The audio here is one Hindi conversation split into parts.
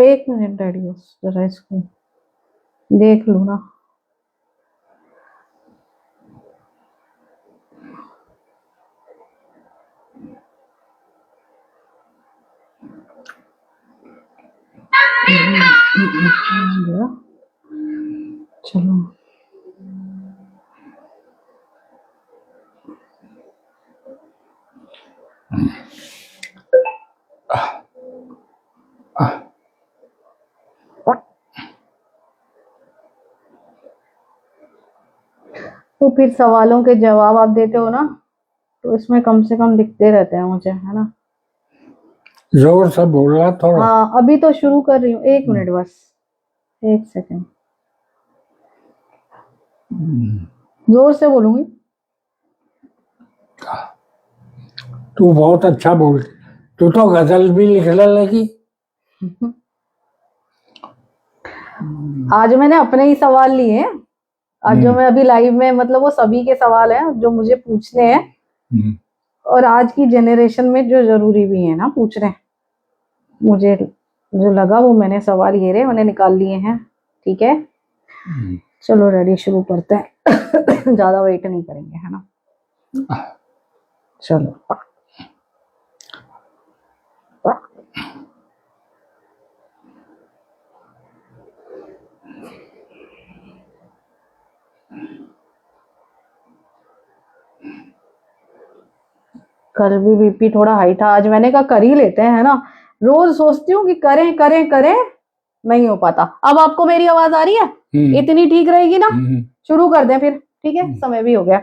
एक मिनट डैडी, बस जरा इसको देख लूं ना। चलो तो फिर सवालों के जवाब आप देते हो ना, तो इसमें कम से कम दिखते रहते हैं मुझे, है ना। जोर से बोलना थोड़ा। हाँ, अभी तो शुरू कर रही हूँ, एक मिनट बस, एक सेकंड, जोर से बोलूंगी। तू बहुत अच्छा बोल, तू तो गजल भी लिखने लगी। आज मैंने अपने ही सवाल लिए हैं, आज जो मैं अभी लाइव में, मतलब वो सभी के सवाल हैं जो मुझे पूछने हैं, और आज की जनरेशन में जो जरूरी भी है ना पूछने, मुझे जो लगा वो मैंने सवाल ये रहे मैंने निकाल लिए हैं। ठीक है, चलो रेडी, शुरू करते हैं। ज्यादा वेट नहीं करेंगे, है ना। चलो, कल भी बीपी थोड़ा हाई था, आज मैंने कहा कर ही लेते हैं, है ना। रोज सोचती हूँ कि करें करें करें, नहीं हो पाता। अब आपको मेरी आवाज आ रही है? इतनी ठीक रहेगी ना? शुरू कर दें फिर, ठीक है, समय भी हो गया।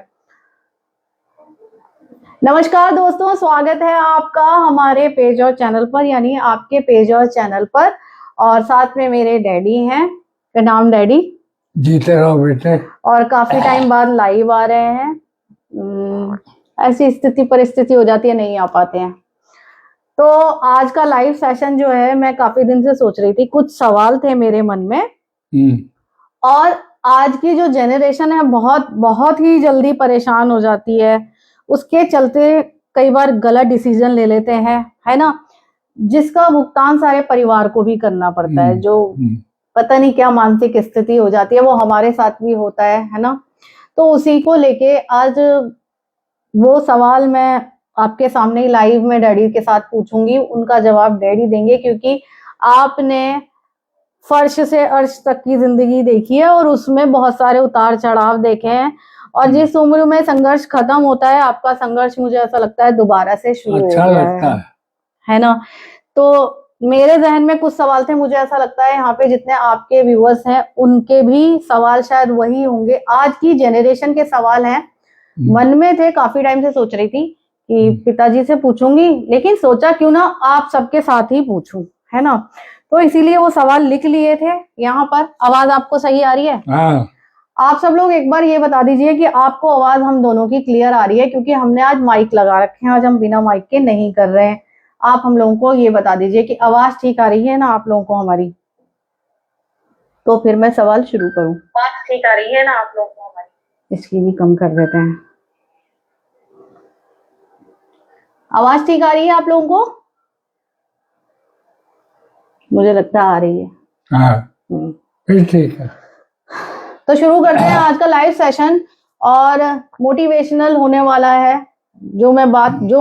नमस्कार दोस्तों, स्वागत है आपका हमारे पेज और चैनल पर, यानी आपके पेज और चैनल पर, और साथ में मेरे डैडी हैं। प्रणाम डैडी। जीते रहो बेटे। और काफी टाइम बाद लाइव आ रहे हैं, ऐसी स्थिति परिस्थिति हो जाती है, नहीं आ पाते हैं। तो आज का लाइव सेशन जो है, मैं काफी दिन से सोच रही थी, कुछ सवाल थे मेरे मन में, और आज की जो जनरेशन है बहुत बहुत ही जल्दी परेशान हो जाती है, उसके चलते कई बार गलत डिसीजन ले लेते हैं, है ना, जिसका भुगतान सारे परिवार को भी करना पड़ता है। जो पता नहीं क्या मानसिक स्थिति हो जाती है, वो हमारे साथ भी होता है ना। तो उसी को लेके आज वो सवाल मैं आपके सामने ही लाइव में डैडी के साथ पूछूंगी, उनका जवाब डैडी देंगे, क्योंकि आपने फर्श से अर्श तक की जिंदगी देखी है और उसमें बहुत सारे उतार चढ़ाव देखे हैं, और जिस उम्र में संघर्ष खत्म होता है, आपका संघर्ष मुझे ऐसा लगता है दोबारा से शुरू अच्छा हो गया लगता है ना। तो मेरे जहन में कुछ सवाल थे, मुझे ऐसा लगता है यहाँ पे जितने आपके व्यूअर्स हैं उनके भी सवाल शायद वही होंगे, आज की जनरेशन के सवाल हैं। मन में थे, काफी टाइम से सोच रही थी कि पिताजी से पूछूंगी, लेकिन सोचा क्यों ना आप सबके साथ ही पूछूं, है ना। तो इसीलिए वो सवाल लिख लिए थे यहाँ पर। आवाज आपको सही आ रही है? हाँ। आप सब लोग एक बार ये बता दीजिए कि आपको आवाज हम दोनों की क्लियर आ रही है, क्योंकि हमने आज माइक लगा रखे हैं, आज हम बिना माइक के नहीं कर रहे हैं। आप हम लोगों को ये बता दीजिए कि आवाज ठीक आ रही है ना आप लोगों को हमारी, तो फिर मैं सवाल शुरू करूं। आवाज ठीक आ रही है ना आप लोगों को हमारी? इसकी भी कम कर देते हैं। आवाज ठीक आ रही है आप लोगों को? मुझे लगता आ रही है। हाँ, ठीक है। तो शुरू करते हैं आज का लाइव सेशन, और मोटिवेशनल होने वाला है। जो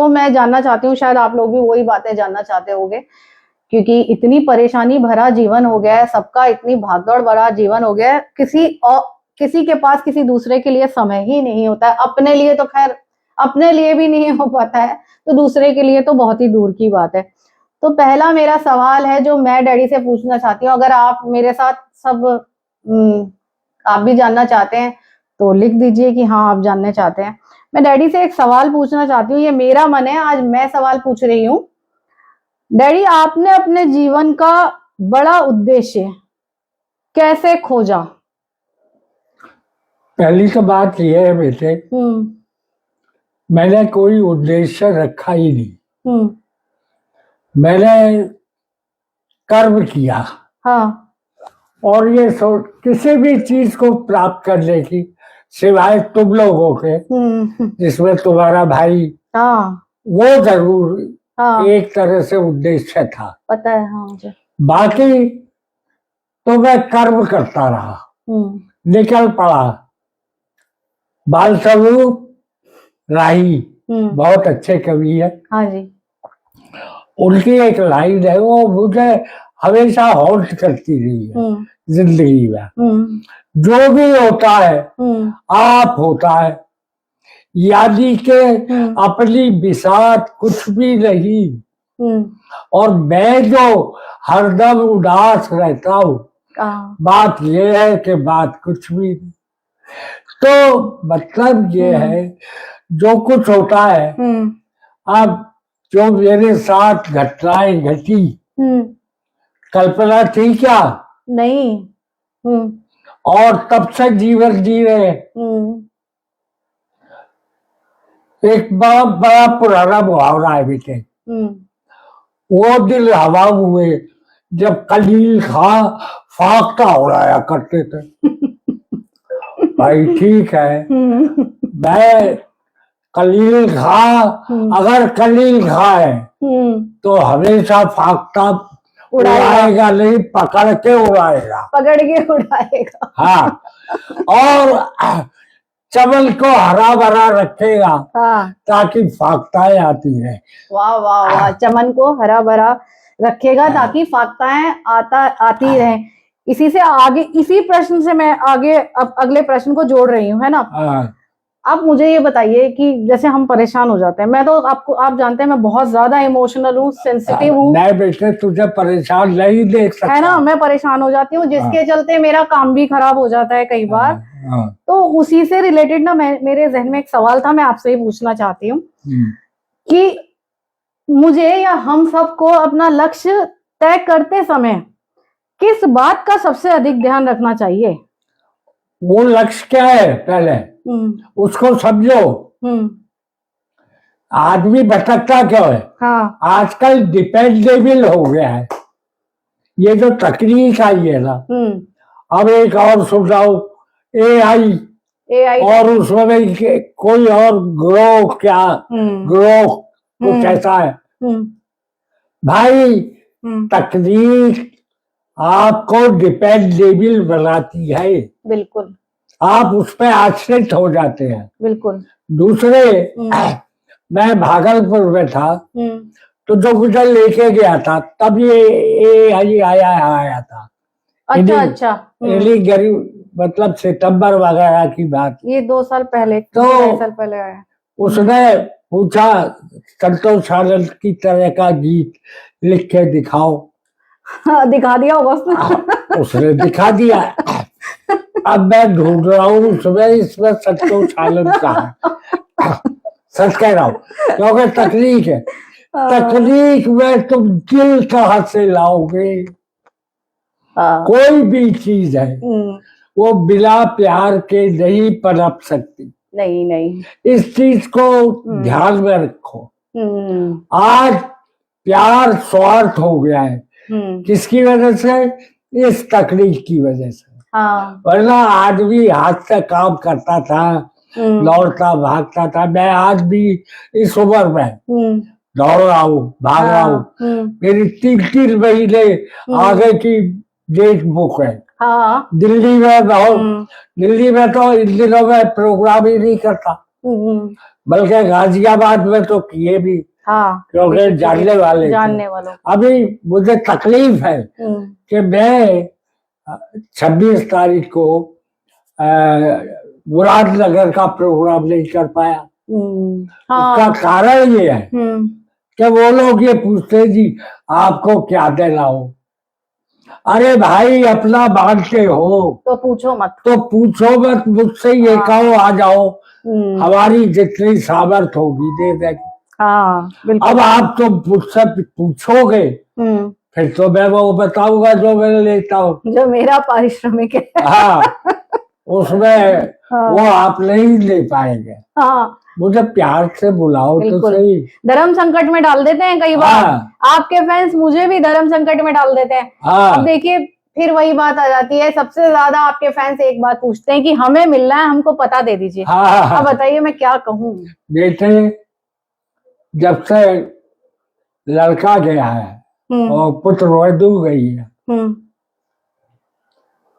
मैं जानना चाहती हूँ, शायद आप लोग भी वही बातें जानना चाहते होंगे, क्योंकि इतनी परेशानी भरा जीवन हो गया है सबका, इतनी भागदौड़ भरा जीवन हो गया है, किसी के पास किसी दूसरे के लिए समय ही नहीं होता है। अपने लिए तो खैर अपने लिए भी नहीं हो पाता है, तो दूसरे के लिए तो बहुत ही दूर की बात है। तो पहला मेरा सवाल है जो मैं डैडी से पूछना चाहती हूँ, अगर आप मेरे साथ सब आप भी जानना चाहते हैं तो लिख दीजिए कि हाँ आप जानना चाहते हैं। मैं डैडी से एक सवाल पूछना चाहती हूँ, ये मेरा मन है, आज मैं सवाल पूछ रही हूँ। डैडी, आपने अपने जीवन का बड़ा उद्देश्य कैसे खोजा? पहली तो बात यह है बेटे, मैंने कोई उद्देश्य रखा ही नहीं। मैंने कर्म किया। हाँ। और ये किसी भी चीज को प्राप्त करने की, सिवाय तुम लोगों के, जिसमें तुम्हारा भाई, हाँ, वो जरूर, हाँ, एक तरह से उद्देश्य था, पता है, हाँ मुझे। बाकी तो मैं कर्म करता रहा, निकल पड़ा। बाल स्वरूप राही बहुत अच्छे कवि है। हाँ जी। उनकी एक लाइन है, वो मुझे हमेशा हॉन्ट करती रही है जिंदगी में। जो भी होता है आप होता है, यानी के अपनी बिसात कुछ भी नहीं, और मैं जो हरदम उदास रहता हूँ, बात ये है कि बात कुछ भी नहीं। तो मतलब ये है जो कुछ होता है, अब जो मेरे साथ घटनाएं घटी, कल्पना थी क्या? नहीं। और तब से जीवन जी रहे। एक बड़ा बड़ा पुराना मुहावरा है बेटे, वो दिल हवा हुए जब कलील खा फाख्ता उड़ाया करते थे। भाई ठीक है, मैं कलील खा, अगर कलील खाए तो हमेशा फाख्ता उड़ाएगा नहीं, पकड़ के उड़ाएगा। पकड़ के उड़ाएगा। हाँ, और चमन को हरा भरा रखेगा, हाँ, ताकि फाख्ताएं आती रहे। वाह वाह वाह, चमन को हरा भरा रखेगा ताकि फाख्ताएं आती रहें। इसी से आगे, इसी प्रश्न से मैं आगे अब अगले प्रश्न को जोड़ रही हूँ, है ना। अब मुझे ये बताइए कि जैसे हम परेशान हो जाते हैं, मैं तो आप जानते हैं मैं बहुत ज्यादा इमोशनल हूँ, सेंसिटिव हूँ। मैं बेटे तुझे परेशान नहीं देख सकता, है ना, मैं परेशान हो जाती हूँ, जिसके चलते मेरा काम भी खराब हो जाता है कई बार। तो उसी से रिलेटेड ना मेरे जहन में एक सवाल था, मैं आपसे ही पूछना चाहती हूँ कि मुझे या हम सबको अपना लक्ष्य तय करते समय किस बात का सबसे अधिक ध्यान रखना चाहिए? वो लक्ष्य क्या है पहले उसको समझो। आदमी भटकता क्यों है? हाँ। आजकल डिपेंडेबल हो गया है, ये जो तकनीक आई है ना। अब एक और सुझाव, AI और उसमें कोई और ग्रोह, क्या ग्रोह कुछ ऐसा है। भाई तकनीक आपको डिपेंडेबल बनाती है, बिल्कुल, आप उस पर आश्रित हो जाते हैं, बिल्कुल। दूसरे मैं भागलपुर में था, तो जो मुझे लेके गया था तब ये आया था। अच्छा। गरीब, मतलब सितंबर वगैरह की बात, ये 2 साल पहले, तो 2 साल पहले आया। उसने पूछा संतोष आनंद की तरह का गीत लिख के दिखाओ। दिखा दिया होगा उसने दिखा दिया। अब मैं ढूंढ रहा हूँ उसमें, इसमें संतोष आनंद का है। सच कह रहा हूँ, क्योंकि तकनीक है। तकनीक में तुम दिल कहाँ से लाओगे? कोई भी चीज है वो बिना प्यार के नहीं पनप सकती। नहीं। इस चीज को ध्यान में रखो। आज प्यार स्वार्थ हो गया है, किसकी वजह से? इस तकनीक की वजह से। वरना आदमी हाथ से काम करता था, दौड़ता भागता था। मैं आज भी इस उम्र में दौड़ रहा हूँ, भाग रहा हूँ। मेरी 3 महीने आगे की डेट बुक है। दिल्ली में दिल्ली में तो इन दिनों में प्रोग्राम ही नहीं करता, बल्कि गाजियाबाद में तो किए भी, क्योंकि जानने वालों। अभी मुझे तकलीफ है कि मैं 26 तारीख को मुरादनगर का प्रोग्राम नहीं कर पाया। उसका कारण ये है कि वो लोग ये पूछते जी आपको क्या देना हो। अरे भाई अपना मानते हो तो पूछो मत मुझसे, ये कहो आ जाओ, हमारी जितनी सामर्थ होगी दे देंगे। अब आप तो मुझसे पूछोगे, फिर तो मैं वो बताऊंगा जो मैं लेता हूँ, जो मेरा पारिश्रमिक है। हाँ, उसमें वो आप नहीं ले पाएंगे। मुझे प्यार से बुलाओ तो सही। धर्म संकट में डाल देते हैं कई बार। आपके फैंस मुझे भी धर्म संकट में डाल देते हैं। अब देखिए फिर वही बात आ जाती है, सबसे ज्यादा आपके फैंस एक बात पूछते हैं कि हमें मिलना है, हमको पता दे दीजिए। अब बताइए मैं क्या कहूँ। बेटे जब से लड़का गया है और पुत्र वधू गई है।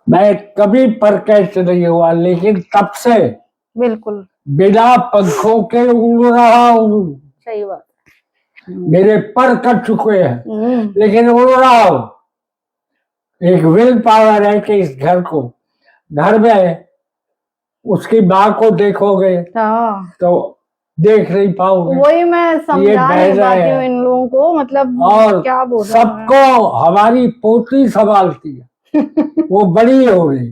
मैं कभी परकैश नहीं हुआ, लेकिन तब से बिल्कुल बिना पंखों के उड़ रहा हूँ। सही बात। मेरे पर कट चुके हैं लेकिन उड़ रहा हूँ। एक विल पावर है कि इस घर में उसकी माँ को देखोगे तो देख नहीं पाओगे। वही मैं समझा नहीं पाती हूँ इन लोगों को, मतलब और क्या बोल सबको हमारी पोती संभालती है। वो बड़ी हो गई।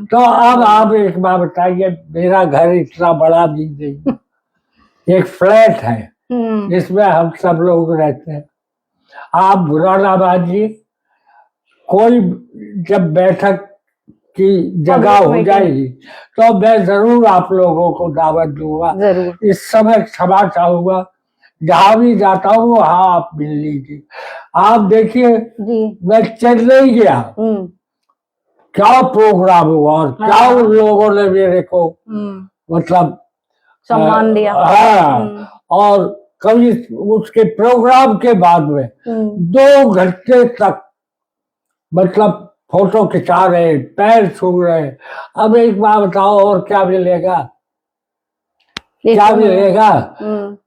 तो अब आप एक बात बताइए, मेरा घर इतना बड़ा भी नहीं, एक फ्लैट है जिसमें हम सब लोग रहते हैं। आप बुरा ना मानिए, कोई जब बैठक की जगह हो जाएगी तो मैं जरूर आप लोगों को दावत दूंगा। इस समय क्षमा चाहूंगा, जहां भी जाता हूँ वहां आप मिल लीजिए। आप देखिए मैं चेन्नई गया, क्या प्रोग्राम हुआ और क्या उन लोगों ने मेरे को मतलब सम्मान दिया। हाँ, और कभी उसके प्रोग्राम के बाद में 2 घंटे तक मतलब फोटो खिंचा रहे, पैर छू रहे। अब एक बात बताओ, और क्या मिलेगा? क्या मिलेगा?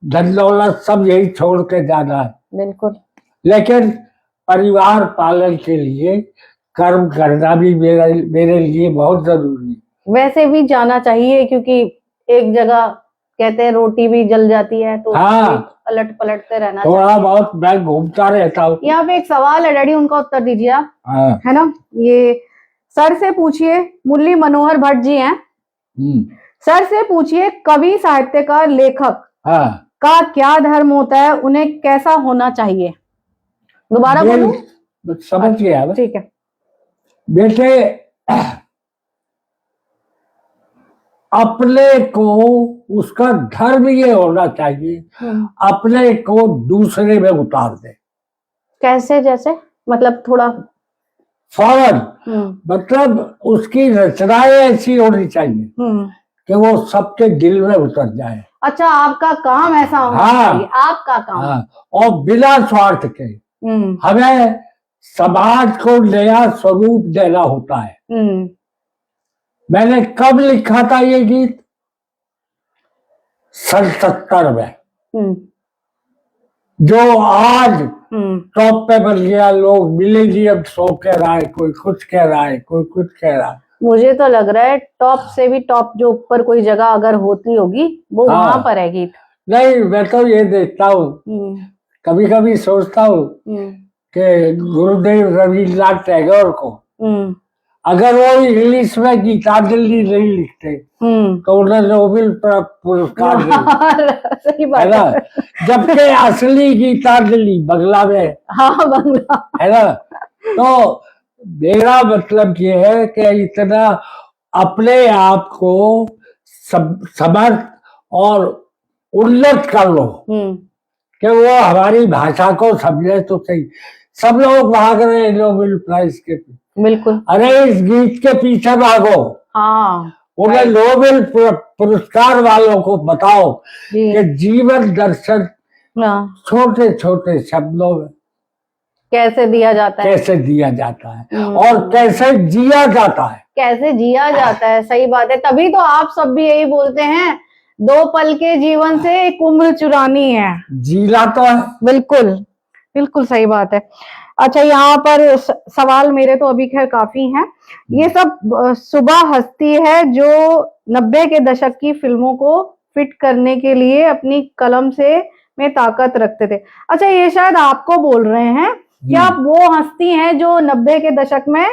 धन दौलत सब यही छोड़ के जाना है। बिल्कुल। लेकिन परिवार पालन के लिए कर्म करना भी मेरे लिए बहुत जरूरी है। वैसे भी जाना चाहिए, क्योंकि एक जगह कहते हैं रोटी भी जल जाती है, तो पलट पलटते रहना थोड़ा बहुत मैं घूमता रहता हूँ। यहाँ पे एक सवाल है डैडी, उनका उत्तर दीजिए आप। है ना, ये सर से पूछिए। मुरली मनोहर भट्ट जी हैं। सर से पूछिए, कवि, साहित्यकार, लेखक का क्या धर्म होता है, उन्हें कैसा होना चाहिए? दोबारा बोलूं? समझ गया। ठीक है बेटे, अपने को उसका धर्म ये होना चाहिए अपने को दूसरे में उतार दे। कैसे? जैसे मतलब थोड़ा फौरन, मतलब उसकी रचनाएं ऐसी होनी चाहिए कि वो सबके दिल में उतर जाए। अच्छा, आपका काम ऐसा होना चाहिए। आपका काम। और बिना स्वार्थ के हमें समाज को नया स्वरूप देना होता है। मैंने कब लिखा था ये गीत? 70 में। जो आज टॉप पे बन गया, लोग मिलेनियम शो कह रहा है, कोई कुछ कह रहा है, कोई कुछ कह रहा है। मुझे तो लग रहा है टॉप से भी टॉप, जो ऊपर कोई जगह अगर होती होगी वो वहां पर है गीत। नहीं, मैं तो ये देखता हूँ, कभी कभी सोचता हूँ कि गुरुदेव रविन्द्रनाथ टैगोर को अगर वो इंग्लिश में गीतांजलि नहीं लिखते तो उन्हें नोबेल पुरस्कार सही बात है ना। जबकि असली गीतांजलि बंगला में। हाँ, बंगला है ना। तो मेरा मतलब ये है कि इतना अपने आप को समर्थ और उन्नत कर लो कि वो हमारी भाषा को समझे तो सही। सब लोग भाग रहे हैं नोबेल प्राइज के पीछे। बिल्कुल। अरे इस गीत के पीछे भागो। उन्हें नोबेल पुरस्कार वालों को बताओ कि जीवन दर्शन छोटे छोटे शब्दों में कैसे दिया जाता है, कैसे दिया जाता है और कैसे जिया जाता है, कैसे जिया जाता है। सही बात है। तभी तो आप सब भी यही बोलते हैं, 2 पल के जीवन से एक उम्र चुरानी है। जीना तो है। बिल्कुल बिल्कुल सही बात है। अच्छा, यहाँ पर सवाल मेरे तो अभी खैर काफी हैं। ये सब सुबह हस्ती है जो 90 के दशक की फिल्मों को फिट करने के लिए अपनी कलम से में ताकत रखते थे। अच्छा, ये शायद आपको बोल रहे हैं कि आप वो हस्ती हैं जो 90 के दशक में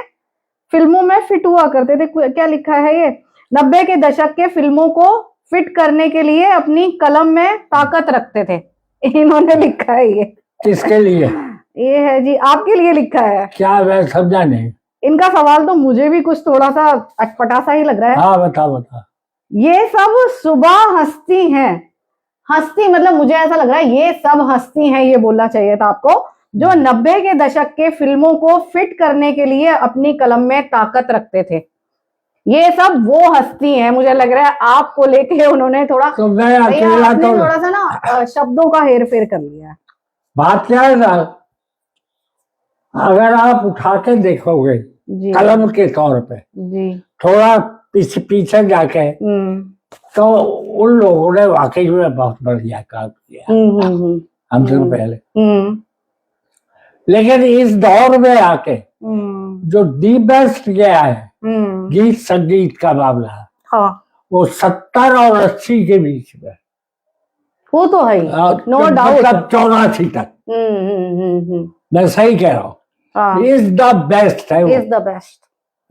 फिल्मों में फिट हुआ करते थे। क्या लिखा है ये? 90 के दशक के फिल्मों को फिट करने के लिए अपनी कलम में ताकत रखते थे। इन्होंने लिखा है ये। किसके लिए? ये है जी, आपके लिए लिखा है। क्या? मैं समझा नहीं। इनका सवाल तो मुझे भी कुछ थोड़ा सा अटपटा सा ही लग रहा है। हाँ, बता। ये सब सुबह हस्ती हैं। हस्ती मतलब मुझे ऐसा लग रहा है ये सब हस्ती हैं, ये बोलना चाहिए था आपको, जो 90 के दशक के फिल्मों को फिट करने के लिए अपनी कलम में ताकत रखते थे। ये सब वो हस्ती हैं। मुझे लग रहा है आपको लेके उन्होंने थोड़ा तो थोड़ा सा ना शब्दों का हेर फेर कर लिया। बात क्या है ना, अगर आप उठा के देखोगे जी कलम के तौर पे, जी थोड़ा पीछे जाके, तो उन लोगों ने वाकई में बहुत बढ़िया काम किया हमसे पहले। लेकिन इस दौर में आके जो दी बेस्ट गया है गीत संगीत का मामला, हाँ वो 70 और 80 के बीच में, वो तो है, नो डाउट, मतलब 84 तक। मैं सही कह रहा हूँ, इज द बेस्ट है, is the best,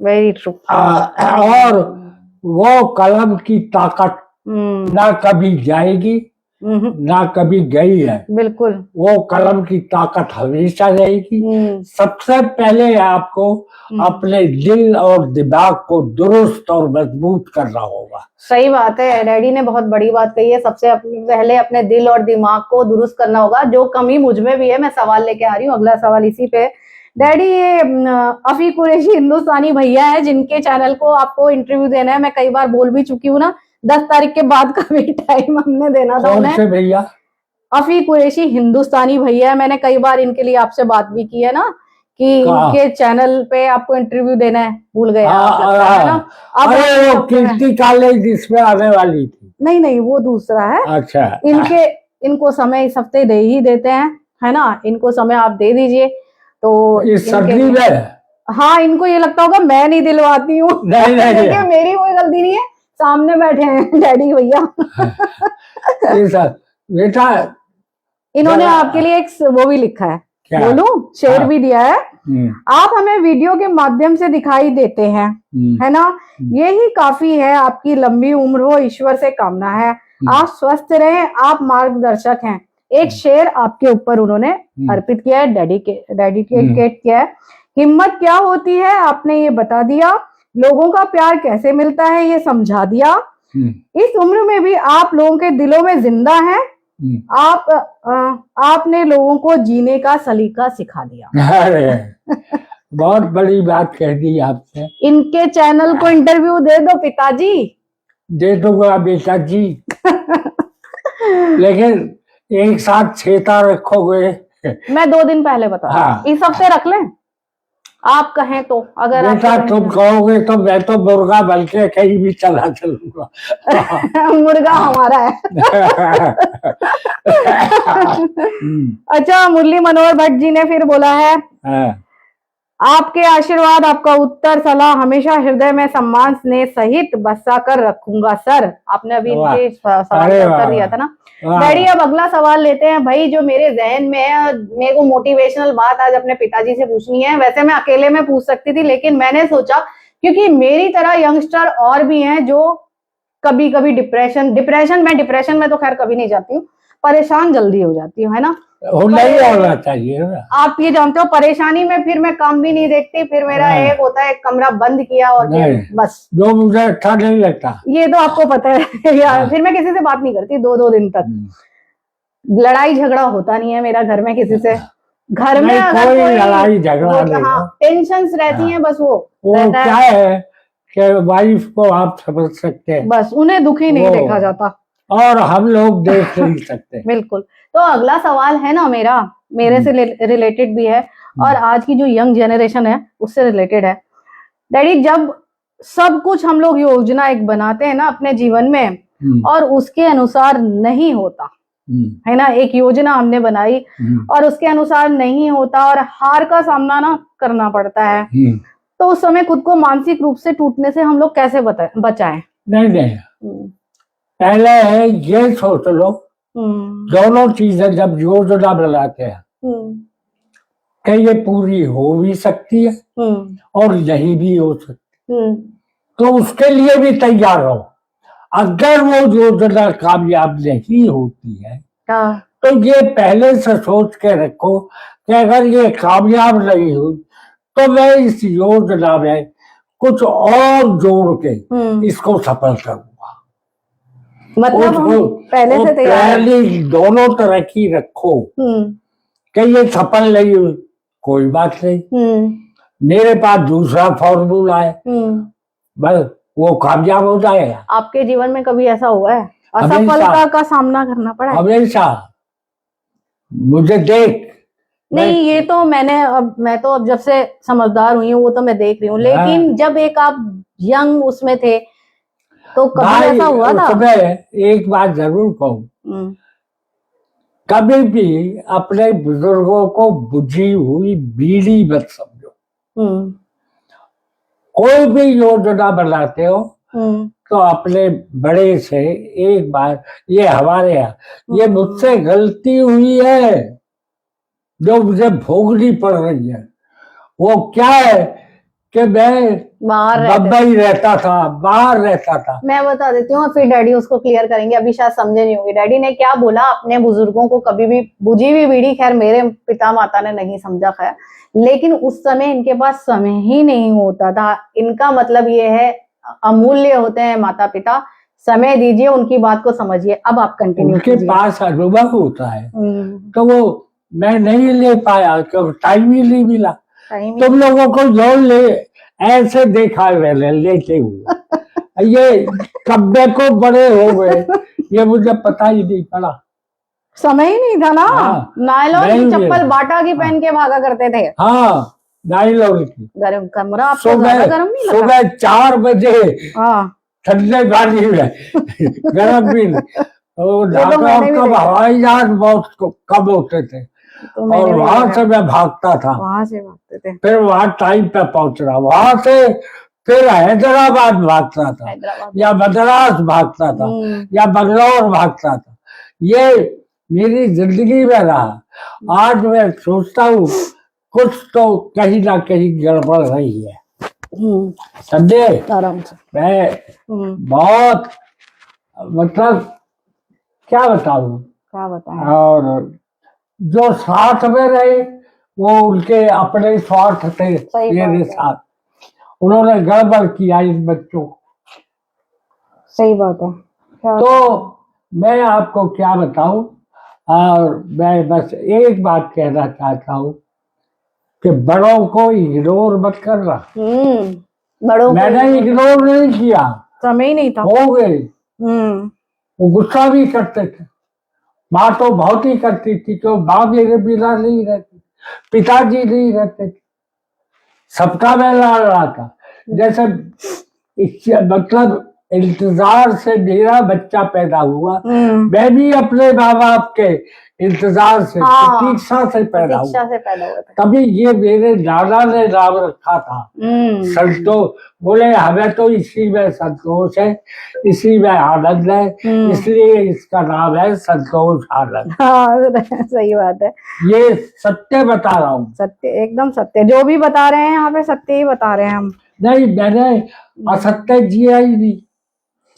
very true. और वो कलम की ताकत ना कभी जाएगी ना कभी गई है, बिल्कुल। वो कलम की ताकत हमेशा रहेगी। सबसे पहले आपको अपने दिल और दिमाग को दुरुस्त और मजबूत करना होगा। सही बात है, डैडी ने बहुत बड़ी बात कही है। सबसे पहले अपने दिल और दिमाग को दुरुस्त करना होगा, जो कमी मुझ में भी है। मैं सवाल लेके आ रही हूँ, अगला सवाल इसी पे। डैडी, ये अफी कुरैशी हिंदुस्तानी भैया है, जिनके चैनल को आपको इंटरव्यू देना है। मैं कई बार बोल भी चुकी हूँ ना, 10 तारीख के बाद का भी टाइम हमने देना था उन्हें। भैया? अफी कुरैशी हिंदुस्तानी भैया, मैंने कई बार इनके लिए आपसे बात भी की है ना, कि इनके चैनल पे आपको इंटरव्यू देना है। भूल गए आप, लगता है ना। अब वो कीर्ति कॉलेज जिसमें आने वाली थी। नहीं, वो दूसरा है। अच्छा। इनको समय इस हफ्ते दे ही देते हैं, है ना। इनको समय आप दे दीजिए तो इस सर्दी में। हाँ, इनको ये लगता होगा मैं नहीं दिलवाती हूँ। नहीं, मेरी कोई गलती नहीं है, सामने बैठे हैं डैडी भैया। बेटा, इन्होंने आपके लिए एक वो भी लिखा है, बोलूं, शेर भी दिया है। आप हमें वीडियो के माध्यम से दिखाई देते हैं, है ना, यही काफी है। आपकी लंबी उम्र हो, ईश्वर से कामना है। आप स्वस्थ रहें, आप मार्गदर्शक हैं। एक शेर आपके ऊपर उन्होंने अर्पित किया है, डेडिकेट किया है। हिम्मत क्या होती है आपने ये बता दिया, लोगों का प्यार कैसे मिलता है ये समझा दिया। इस उम्र में भी आप लोगों के दिलों में जिंदा हैं। आपने लोगों को जीने का सलीका सिखा दिया। अरे बहुत बड़ी बात कह दी आपने। इनके चैनल को इंटरव्यू दे दो पिताजी। दे दूंगा बेटा जी। लेकिन एक साथ 6 रखोगे? मैं 2 दिन पहले बता, हाँ। इस हफ्ते रख लें, आप कहें तो। अगर बेटा तुम कहोगे तो मैं तो मुर्गा बन के कहीं भी चला चलूंगा। मुर्गा हमारा है। अच्छा, मुरली मनोहर भट्ट जी ने फिर बोला है, आपके आशीर्वाद, आपका उत्तर, सलाह हमेशा हृदय में सम्मान स्नेह सहित बसा कर रखूंगा सर। आपने अभी इनके सवाल का उत्तर दिया था ना। डैडी, अब अगला सवाल लेते हैं भाई, जो मेरे जहन में है। मेरे को मोटिवेशनल बात आज अपने पिताजी से पूछनी है। वैसे मैं अकेले में पूछ सकती थी, लेकिन मैंने सोचा क्योंकि मेरी तरह यंगस्टर और भी हैं जो कभी कभी डिप्रेशन में तो खैर कभी नहीं जाती हूँ, परेशान जल्दी हो जाती हूँ, है ना। नहीं होना चाहिए ना। आप ये जानते हो, परेशानी में फिर मैं काम भी नहीं देखती। फिर मेरा एक होता है, कमरा बंद किया और फिर बस, जो मुझे अच्छा नहीं लगता, ये तो आपको पता है यार। फिर मैं किसी से बात नहीं करती 2-2 दिन तक। लड़ाई झगड़ा होता नहीं है मेरा घर में किसी से। घर में अगर कोई लड़ाई झगड़ा नहीं, हाँ, टेंशन्स रहती हैं, बस वो क्या है कि वाइफ को आप समझ सकते हैं, बस उन्हें दुखी नहीं देखा जाता, और हम लोग देख नहीं सकते। बिल्कुल। तो अगला सवाल है ना मेरे से रिलेटेड भी है, और आज की जो यंग जनरेशन है उससे रिलेटेड है। डैडी, जब सब कुछ हम लोग योजना एक बनाते हैं ना अपने जीवन में, और उसके अनुसार नहीं होता, है ना, एक योजना हमने बनाई और उसके अनुसार नहीं होता और हार का सामना ना करना पड़ता है, तो उस समय खुद को मानसिक रूप से टूटने से हम लोग कैसे बचाएं? नहीं, पहले है ये सोच लो, दोनों चीजें जब योजना बनाते हैं कि ये पूरी हो भी सकती है और नहीं भी हो सकती, तो उसके लिए भी तैयार रहो। अगर वो योजना कामयाब नहीं होती है तो ये पहले से सोच के रखो कि अगर ये कामयाब नहीं हुई तो मैं इस योजना में कुछ और जोड़ के इसको सफल करूंगा। मतलब पहले से पहले दोनों तरह की रखो कि ये सफल नहीं हुई, कोई बात नहीं, मेरे पास दूसरा फॉर्मूला है, बस वो कामयाब हो जाएगा। आपके जीवन में कभी ऐसा हुआ है असफलता का सामना करना पड़ा है? हमेशा। मुझे देख, नहीं, ये तो मैं तो अब जब से समझदार हुई हूँ वो तो मैं देख रही हूँ, लेकिन जब एक आप यंग उसमें थे तो कभी ऐसा हुआ था? एक बात जरूर कहूँ, कभी भी अपने बुजुर्गों को बुझी हुई बीड़ी मत समझो। कोई भी योजना बनाते हो तो अपने बड़े से एक बार, ये हमारे यहाँ, ये मुझसे गलती हुई है जो मुझे भोगनी पड़ रही है। वो क्या है कि मैं बम्बई रहता था, बाहर रहता था। मैं बता देती हूँ, फिर डैडी उसको क्लियर करेंगे, अभी शायद समझे नहीं होंगे। डैडी ने क्या बोला, अपने बुजुर्गों को कभी भी बुझी हुई बीड़ी, खैर मेरे पिता माता ने नहीं समझा, खैर, लेकिन उस समय इनके पास समय ही नहीं होता था। इनका मतलब ये है, अमूल्य होते हैं माता पिता, समय दीजिए, उनकी बात को समझिए। अब आप कंटिन्यू। उनके पास अनुभव होता है तो वो मैं नहीं ले पाया क्योंकि टाइम ही नहीं मिला। तुम लोगों को जो ले ऐसे देखा मैंने लेते हुए, ये कब्बे को बड़े हो गए, ये मुझे पता ही नहीं पड़ा, समय ही नहीं था ना। नायलॉन की चप्पल बाटा की पहन के भागा करते थे। हाँ, नायलॉन की। गर्म कमरा आपको ज्यादा गर्म नहीं लगा? सुबह 4 बजे ठंडे पानी में गर्म भी नहीं। हवाई जहाज बहुत कम होते थे और वहां से मैं भागता था, वहां से भागते थे, फिर वहां टाइम पे पहुंच रहा, वहां से फिर हैदराबाद भागता था, या मद्रास भागता था, या बंगलौर भागता था। ये मेरी जिंदगी में रहा। आज मैं सोचता हूँ कुछ तो कहीं ना कहीं गड़बड़ रही है, समझे? मैं बहुत, मतलब क्या बताऊं, और जो साथ में रहे वो उनके अपने स्वार्थ थे मेरे साथ, उन्होंने गड़बड़ किया इन बच्चों को। सही बात है। तो मैं आपको क्या बताऊं, और मैं बस एक बात कहना चाहता हूं कि बड़ों को इग्नोर मत करना। बड़ों मैंने इग्नोर नहीं किया, समय नहीं था, हो गए। वो गुस्सा भी करते थे, माँ तो बहुत ही करती थी, तो माँ मेरे बिना नहीं रहती, पिताजी नहीं रहते थे, सबका मैं लाड रहा था। जैसे मतलब इंतजार से मेरा बच्चा पैदा हुआ, मैं भी अपने माँ बाप के इंतजार से, प्रतीक्षा से पैदा हुआ। तभी ये मेरे दादा ने नाम रखा था संतोष। बोले हमें तो इसी में संतोष है, इसी में आनंद है, इसलिए इसका नाम है संतोष आनंद। सही बात है, ये सत्य बता रहा हूँ, सत्य, एकदम सत्य। जो भी बता रहे हैं यहाँ पे सत्य ही बता रहे हैं हम। नहीं, मैंने असत्य जिया ही नहीं,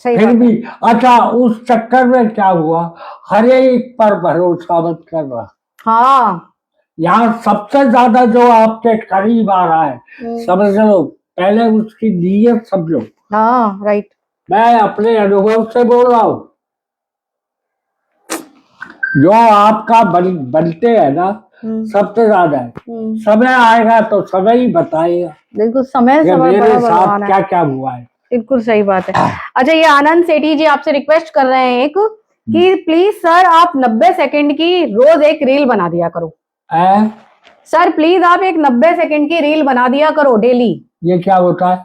फिर भी। अच्छा, उस चक्कर में क्या हुआ, हर एक पर भरोसा मत करना। हाँ, यहाँ सबसे ज्यादा जो आपके करीब आ रहा है, समझ लो, पहले उसकी नीयत समझो। हाँ, राइट। मैं अपने अनुभव से बोल रहा हूँ, जो आपका बनते है ना, सबसे ज्यादा है। समय आएगा तो समय ही बताएगा, बिल्कुल, समय मेरे साथ क्या क्या हुआ है। बिल्कुल सही बात है। अच्छा, ये आनंद सेठी जी आपसे रिक्वेस्ट कर रहे हैं एक, कि प्लीज सर आप 90 सेकंड की रोज एक रील बना दिया करो। सर प्लीज आप एक 90 सेकंड की रील बना दिया करो डेली। ये क्या होता है?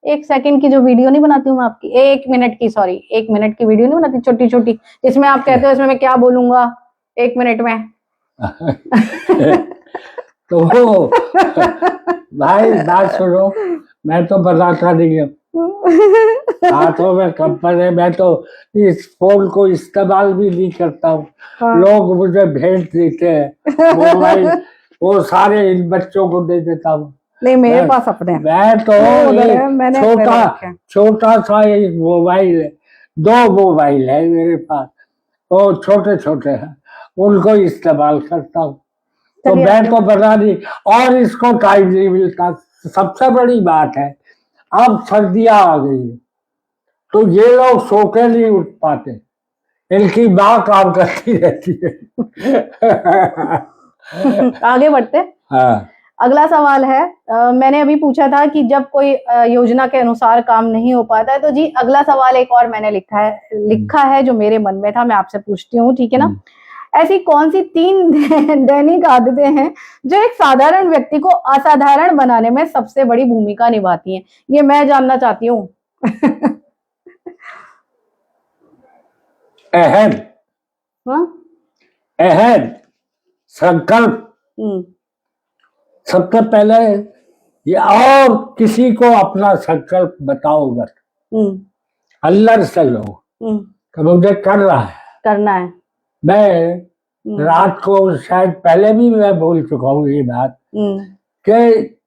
1 सेकंड की जो वीडियो नहीं बनाती हूँ मैं आपकी, 1 मिनट की, सॉरी 1 मिनट की वीडियो नहीं बनाती, छोटी छोटी, जिसमें आप कहते हो इसमें मैं क्या बोलूंगा 1 मिनट में। तो भाई बात सुनो, मैं तो बताता नहीं हूँ, हाथों में कंपन है, मैं तो इस फोन को इस्तेमाल भी नहीं करता हूँ। लोग मुझे भेज देते हैं मोबाइल, वो सारे इन बच्चों को दे देता हूँ। नहीं, मेरे पास अपने, मैं तो छोटा सा एक मोबाइल है, 2 मोबाइल है मेरे पास, वो छोटे छोटे हैं, उनको इस्तेमाल करता हूँ। तो मैं तो बता दी, और इसको टाइम नहीं मिलता। सबसे बड़ी बात है, अब सर्दियां आ गई है तो ये लोग सो के नहीं उठ पाते, इनकी माँ काम करती रहती है। आगे बढ़ते। हाँ, अगला सवाल है, मैंने अभी पूछा था कि जब कोई योजना के अनुसार काम नहीं हो पाता है, तो जी अगला सवाल एक और मैंने लिखा है जो मेरे मन में था, मैं आपसे पूछती हूँ, ठीक है ना? ऐसी कौन सी 3 दैनिक आदतें हैं जो एक साधारण व्यक्ति को असाधारण बनाने में सबसे बड़ी भूमिका निभाती हैं? ये मैं जानना चाहती हूँ। अहद, हाँ? अहद, संकल्प। सबसे पहले ये, और किसी को अपना संकल्प बताओ मत, अंदर से लो कि मुझे करना है। मैं रात को शायद पहले भी मैं बोल चुका हूँ ये बात कि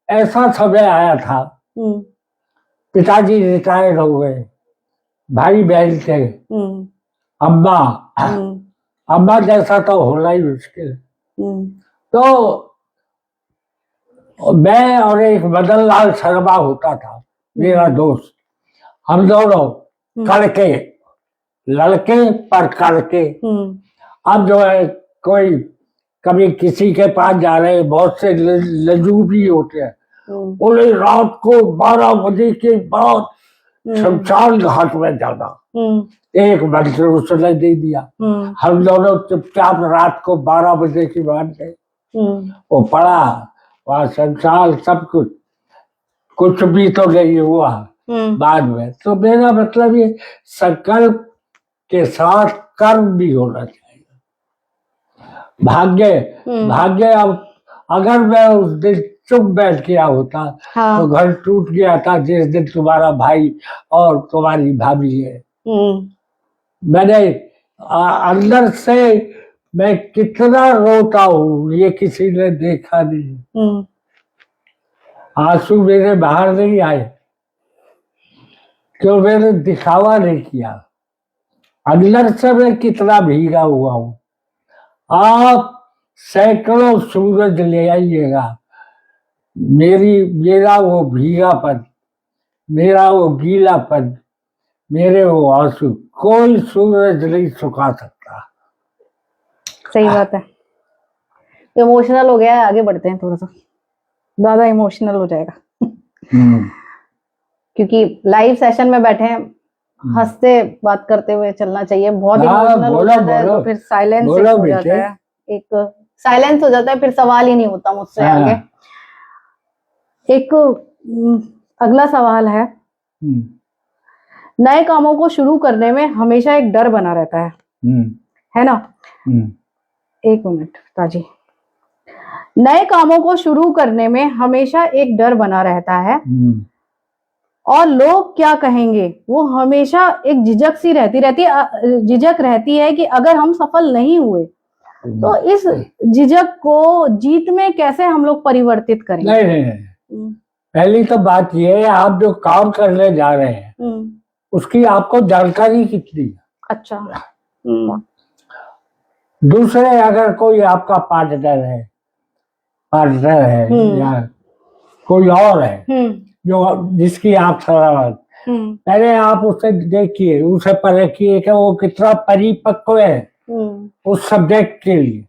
ऐसा समय आया था, पिताजी रिटायर हो गए, भाई बहन थे, अम्मा जैसा तो होना ही मुश्किल। तो मैं और एक मदन लाल शर्मा होता था मेरा दोस्त, हम दोनों करके लड़के पर करके। अब जो है कोई कभी किसी के पास जा रहे हैं, बहुत से लजू भी होते हैं, उन्हें रात को 12 बजे के बाद शमशान घाट में जाना, एक मंत्र उसने दे दिया। हम दोनों चुपचाप रात को 12 बजे की बात है, वो पढ़ा, वहां शमशान सब कुछ भी तो नहीं हुआ बाद में। तो मेरा मतलब ये संकल्प के साथ कर्म भी होना चाहिए। भाग्य अब अगर मैं उस दिन चुप बैठ गया होता तो घर टूट गया था जिस दिन तुम्हारा भाई और तुम्हारी भाभी है। मैंने अंदर से मैं कितना रोता हूँ ये किसी ने देखा नहीं। आंसू मेरे बाहर नहीं आए क्यों, मैंने दिखावा नहीं किया, अंदर से मैं कितना भीगा हुआ हूँ। आप सैकड़ों सूरज ले आइएगा, मेरा वो भीगापन, मेरा वो गीलापन, मेरे वो आंसू कोई सूरज नहीं सुखा सकता। सही बात है। इमोशनल हो गया है, आगे बढ़ते हैं, थोड़ा सा ज्यादा इमोशनल हो जाएगा। क्योंकि लाइव सेशन में बैठे हैं, हंसते बात करते हुए चलना चाहिए। बहुत इमोशनल हो जाता है तो फिर साइलेंस हो जाता है, एक साइलेंस हो जाता है, फिर सवाल ही नहीं होता मुझसे आगे। एक अगला सवाल है, नए कामों को शुरू करने में हमेशा एक डर बना रहता है ना? एक मिनट ताजी। नए कामों को शुरू करने में हमेशा एक डर बना रहता है और लोग क्या कहेंगे, वो हमेशा एक झिझक सी झिझक रहती है कि अगर हम सफल नहीं हुए तो इस झिझक को जीत में कैसे हम लोग परिवर्तित करेंगे? नहीं। पहली तो बात ये है, आप जो काम करने जा रहे हैं उसकी आपको जानकारी कितनी है? अच्छा। दूसरे अगर कोई आपका पार्टनर है या कोई और है जो जिसकी आप सलाह, पहले आप उसे देखिए, उसे परखिए कि वो कितना परिपक्व है उस सब्जेक्ट के लिए।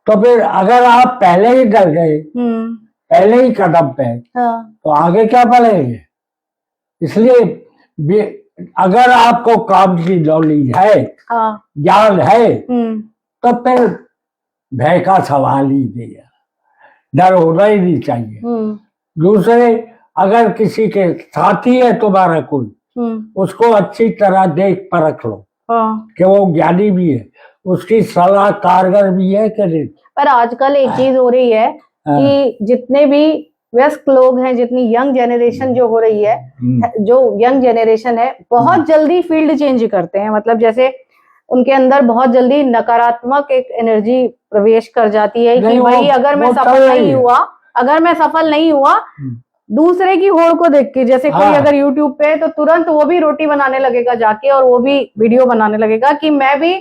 तो फिर अगर आप पहले ही डर गए, पहले ही कदम पे, तो आगे क्या बढ़ेंगे? इसलिए अगर आपको काम की नॉलेज है, ज्ञान है, तो फिर भय का सवाल ही नहीं है, डर होना ही नहीं चाहिए। दूसरे अगर किसी के साथी है तुम्हारा कोई, उसको अच्छी तरह देख परख लो कि वो ज्ञानी भी है, उसकी सलाह कारगर भी है कि नहीं। पर आजकल एक चीज हो रही है कि जितने भी वयस्क लोग हैं, जितनी यंग जनरेशन जो हो रही है, जो यंग जनरेशन है, बहुत जल्दी फील्ड चेंज करते हैं। मतलब जैसे उनके अंदर बहुत जल्दी नकारात्मक एक एनर्जी प्रवेश कर जाती है कि भाई अगर मैं सफल नहीं हुआ दूसरे की होड़ को देख के, जैसे कोई अगर यूट्यूब पे, तो तुरंत वो भी रोटी बनाने लगेगा जाके और वो भी वीडियो बनाने लगेगा कि मैं भी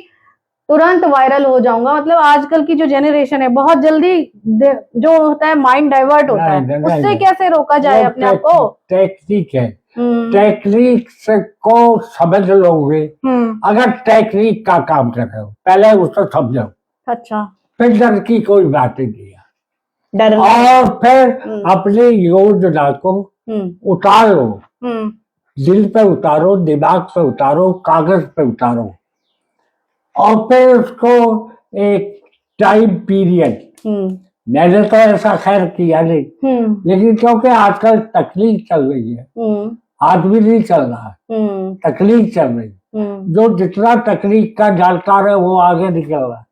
तुरंत वायरल हो जाऊंगा। मतलब आजकल की जो जनरेशन है बहुत जल्दी जो होता है माइंड डाइवर्ट होता है, उससे कैसे रोका जाए अपने आप को? टेक्निक है, टेक्निक से को समझ लोगे। अगर टेक्निक का काम कर रहे हो पहले उसको समझो। अच्छा। फिर डर की कोई बात नहीं है, और फिर अपनी योजना को उतारो, दिल पे उतारो, दिमाग पे उतारो, कागज पे उतारो और फिर उसको एक टाइम पीरियड, मैंने तो ऐसा खैर किया नहीं, लेकिन क्योंकि आजकल तकनीक चल रही है, आदमी नहीं चल रहा है, तकनीक चल रही, जो जितना तकनीक का जानकार है वो आगे निकल रहा है,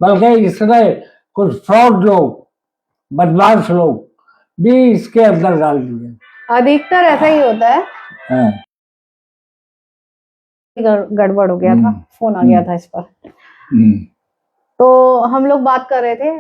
बल्कि इसमें कुछ फ्रॉड लोग, बदमाश लोग भी इसके अंदर डाल दिए। अधिकतर ऐसा ही होता है। हाँ। गड़बड़ हो गया था, फोन आ गया था इस पर। तो हम लोग बात कर रहे थे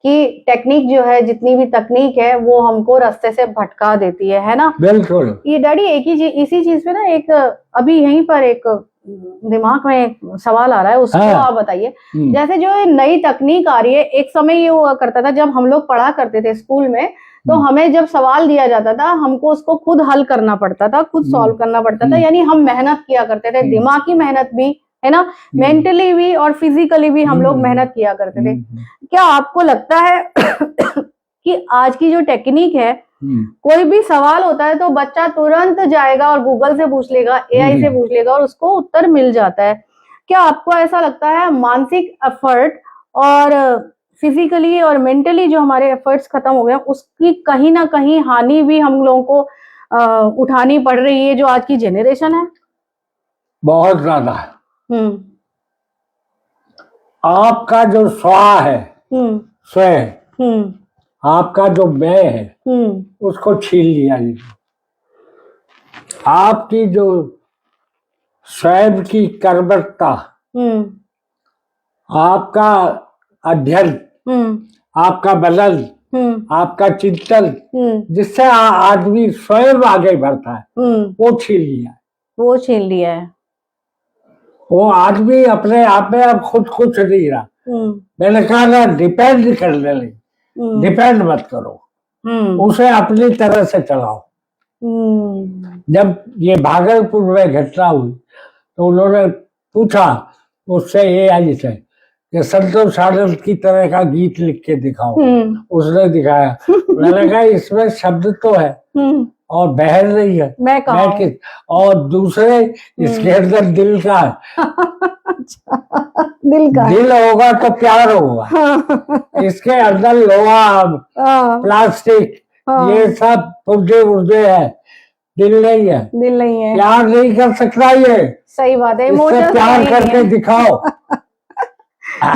कि टेक्निक जो है, जितनी भी तकनीक है वो हमको रास्ते से भटका देती है ना। बिल्कुल। ये डैडी एक ही इसी चीज पे ना एक अभी यहीं पर एक दिमाग में एक सवाल आ रहा है, उसको आप बताइए। जैसे जो नई तकनीक आ रही है, एक समय ये हुआ करता था जब हम लोग पढ़ा करते थे स्कूल में, तो हमें जब सवाल दिया जाता था हमको उसको खुद हल करना पड़ता था, खुद सॉल्व करना पड़ता था, यानी हम मेहनत किया करते थे, दिमागी मेहनत भी है ना, मेंटली भी और फिजिकली भी हम लोग मेहनत किया करते थे। क्या आपको लगता है कि आज की जो टेक्निक है, कोई भी सवाल होता है तो बच्चा तुरंत जाएगा और गूगल से पूछ लेगा, एआई से पूछ लेगा और उसको उत्तर मिल जाता है? क्या आपको ऐसा लगता है मानसिक एफर्ट और फिजिकली और मेंटली जो हमारे एफर्ट्स खत्म हो गए, उसकी कहीं ना कहीं हानि भी हम लोगों को उठानी पड़ रही है जो आज की जेनरेशन है? बहुत ज्यादा। आपका जो स्वा है, स्वयं, आपका जो मैं है, उसको छीन लिया जी। आपकी जो स्वयं की कर्मठता, आपका अध्ययन, आपका बदल, आपका चिंतन, जिससे आदमी स्वयं आगे बढ़ता है, वो छीन लिया है। वो आदमी अपने आप में अब खुद कुछ नहीं रहा। मैंने कहा ना, डिपेंड करने लगे, डिपेंड मत करो, उसे अपनी तरह से चलाओ। जब ये भागलपुर में घटना हुई तो उन्होंने पूछा उससे एआई से कि संतोष आनंद की तरह का गीत लिख के दिखाओ। उसने दिखाया। मैंने कहा इसमें शब्द तो है और बहर नहीं है, मैं और दूसरे इसके अंदर दिल का है। दिल होगा तो प्यार होगा। इसके अंदर लोहा, प्लास्टिक, ये सब पुर्जे है, दिल नहीं है। प्यार नहीं कर सकता ये। सही बात है, इमोशंस प्यार करके दिखाओ।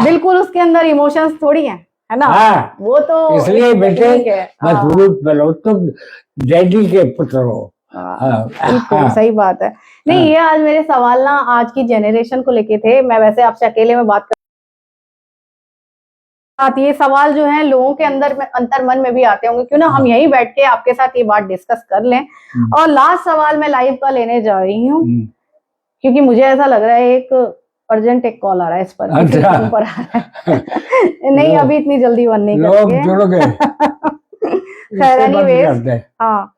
बिल्कुल, उसके अंदर इमोशंस थोड़ी है ना। हाँ, वो तो इसलिए बेटे मजबूत बनो, तुम डैडी के पुत्र हो। बिल्कुल सही बात है। नहीं, ये आज मेरे सवाल ना आज की जेनरेशन को लेके थे। मैं वैसे आपसे अकेले में बात कर, ये सवाल जो है लोगों के अंदर में, अंतर मन में भी आते होंगे, क्यों ना हम यहीं बैठ के आपके साथ ये बात डिस्कस कर लें। और लास्ट सवाल मैं लाइव का लेने जा रही हूँ, क्योंकि मुझे ऐसा लग रहा है एक अर्जेंट एक कॉल आ रहा है इस पर। अच्छा। पर आ रहा है। नहीं, अभी इतनी जल्दी बंद नहीं करेंगे। खैर एनीवेज, हाँ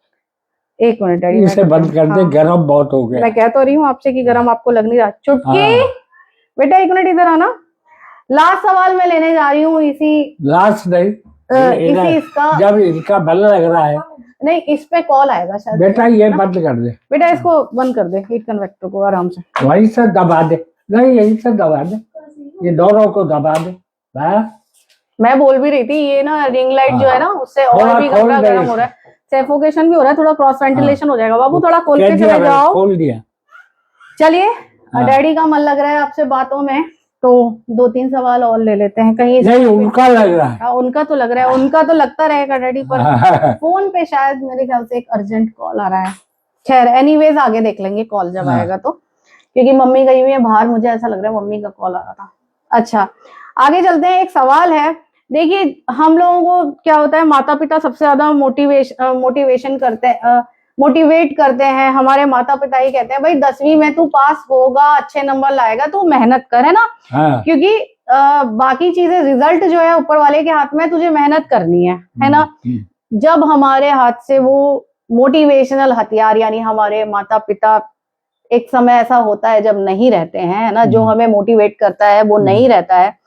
एक मिनट डैडी, इसे बंद कर दे, गरम बहुत हो गया। मैं कह तो रही हूँ आपसे कि गरम आपको लग नहीं रहा। चुटकी बेटा एक मिनट इधर आना। लास्ट सवाल मैं लेने जा रही हूँ, इसी लास्ट नहीं, इसी इसका जब इनका बल लग रहा है, नहीं इस पे कॉल आएगा शायद। बेटा ये बंद कर दे, बेटा इसको बंद कर दे, हीट कन्वेक्टर को आराम से वहीं से दबा दे। नहीं यहीं से दबा दे, ये दोनों को दबा दे। मैं बोल भी रही थी, ये ना रिंग लाइट जो है ना, उससे और भी कमरा गर्म हो रहा है, सफोकेशन भी हो रहा है, थोड़ा क्रॉस वेंटिलेशन हो जाएगा। बाबू थोड़ा खोल के चले जाओ। खोल दिया। चलिए, डैडी का मन लग रहा है आपसे बातों में, तो 2-3 सवाल और ले लेते हैं। कहीं नहीं, उनका लग रहा है। उनका तो लग रहा है, उनका तो लगता रहेगा डैडी, पर फोन पे शायद मेरे ख्याल से एक अर्जेंट कॉल आ रहा है। खैर एनीवेज आगे देख लेंगे कॉल जब आएगा तो, क्योंकि मम्मी गई हुई है बाहर, मुझे ऐसा लग रहा है मम्मी का कॉल आ रहा था। अच्छा आगे चलते हैं। एक सवाल है, देखिए हम लोगों को क्या होता है, माता पिता सबसे ज्यादा मोटिवेशन करते हैं, मोटिवेट करते हैं। हमारे माता पिता ही कहते हैं भाई 10वीं में तू पास होगा, अच्छे नंबर लाएगा, तू मेहनत कर, है ना। क्योंकि बाकी चीजें, रिजल्ट जो है ऊपर वाले के हाथ में, तुझे मेहनत करनी है ना। जब हमारे हाथ से वो मोटिवेशनल हथियार यानी हमारे माता पिता, एक समय ऐसा होता है जब नहीं रहते हैं, है ना, जो हमें मोटिवेट करता है वो नहीं रहता है,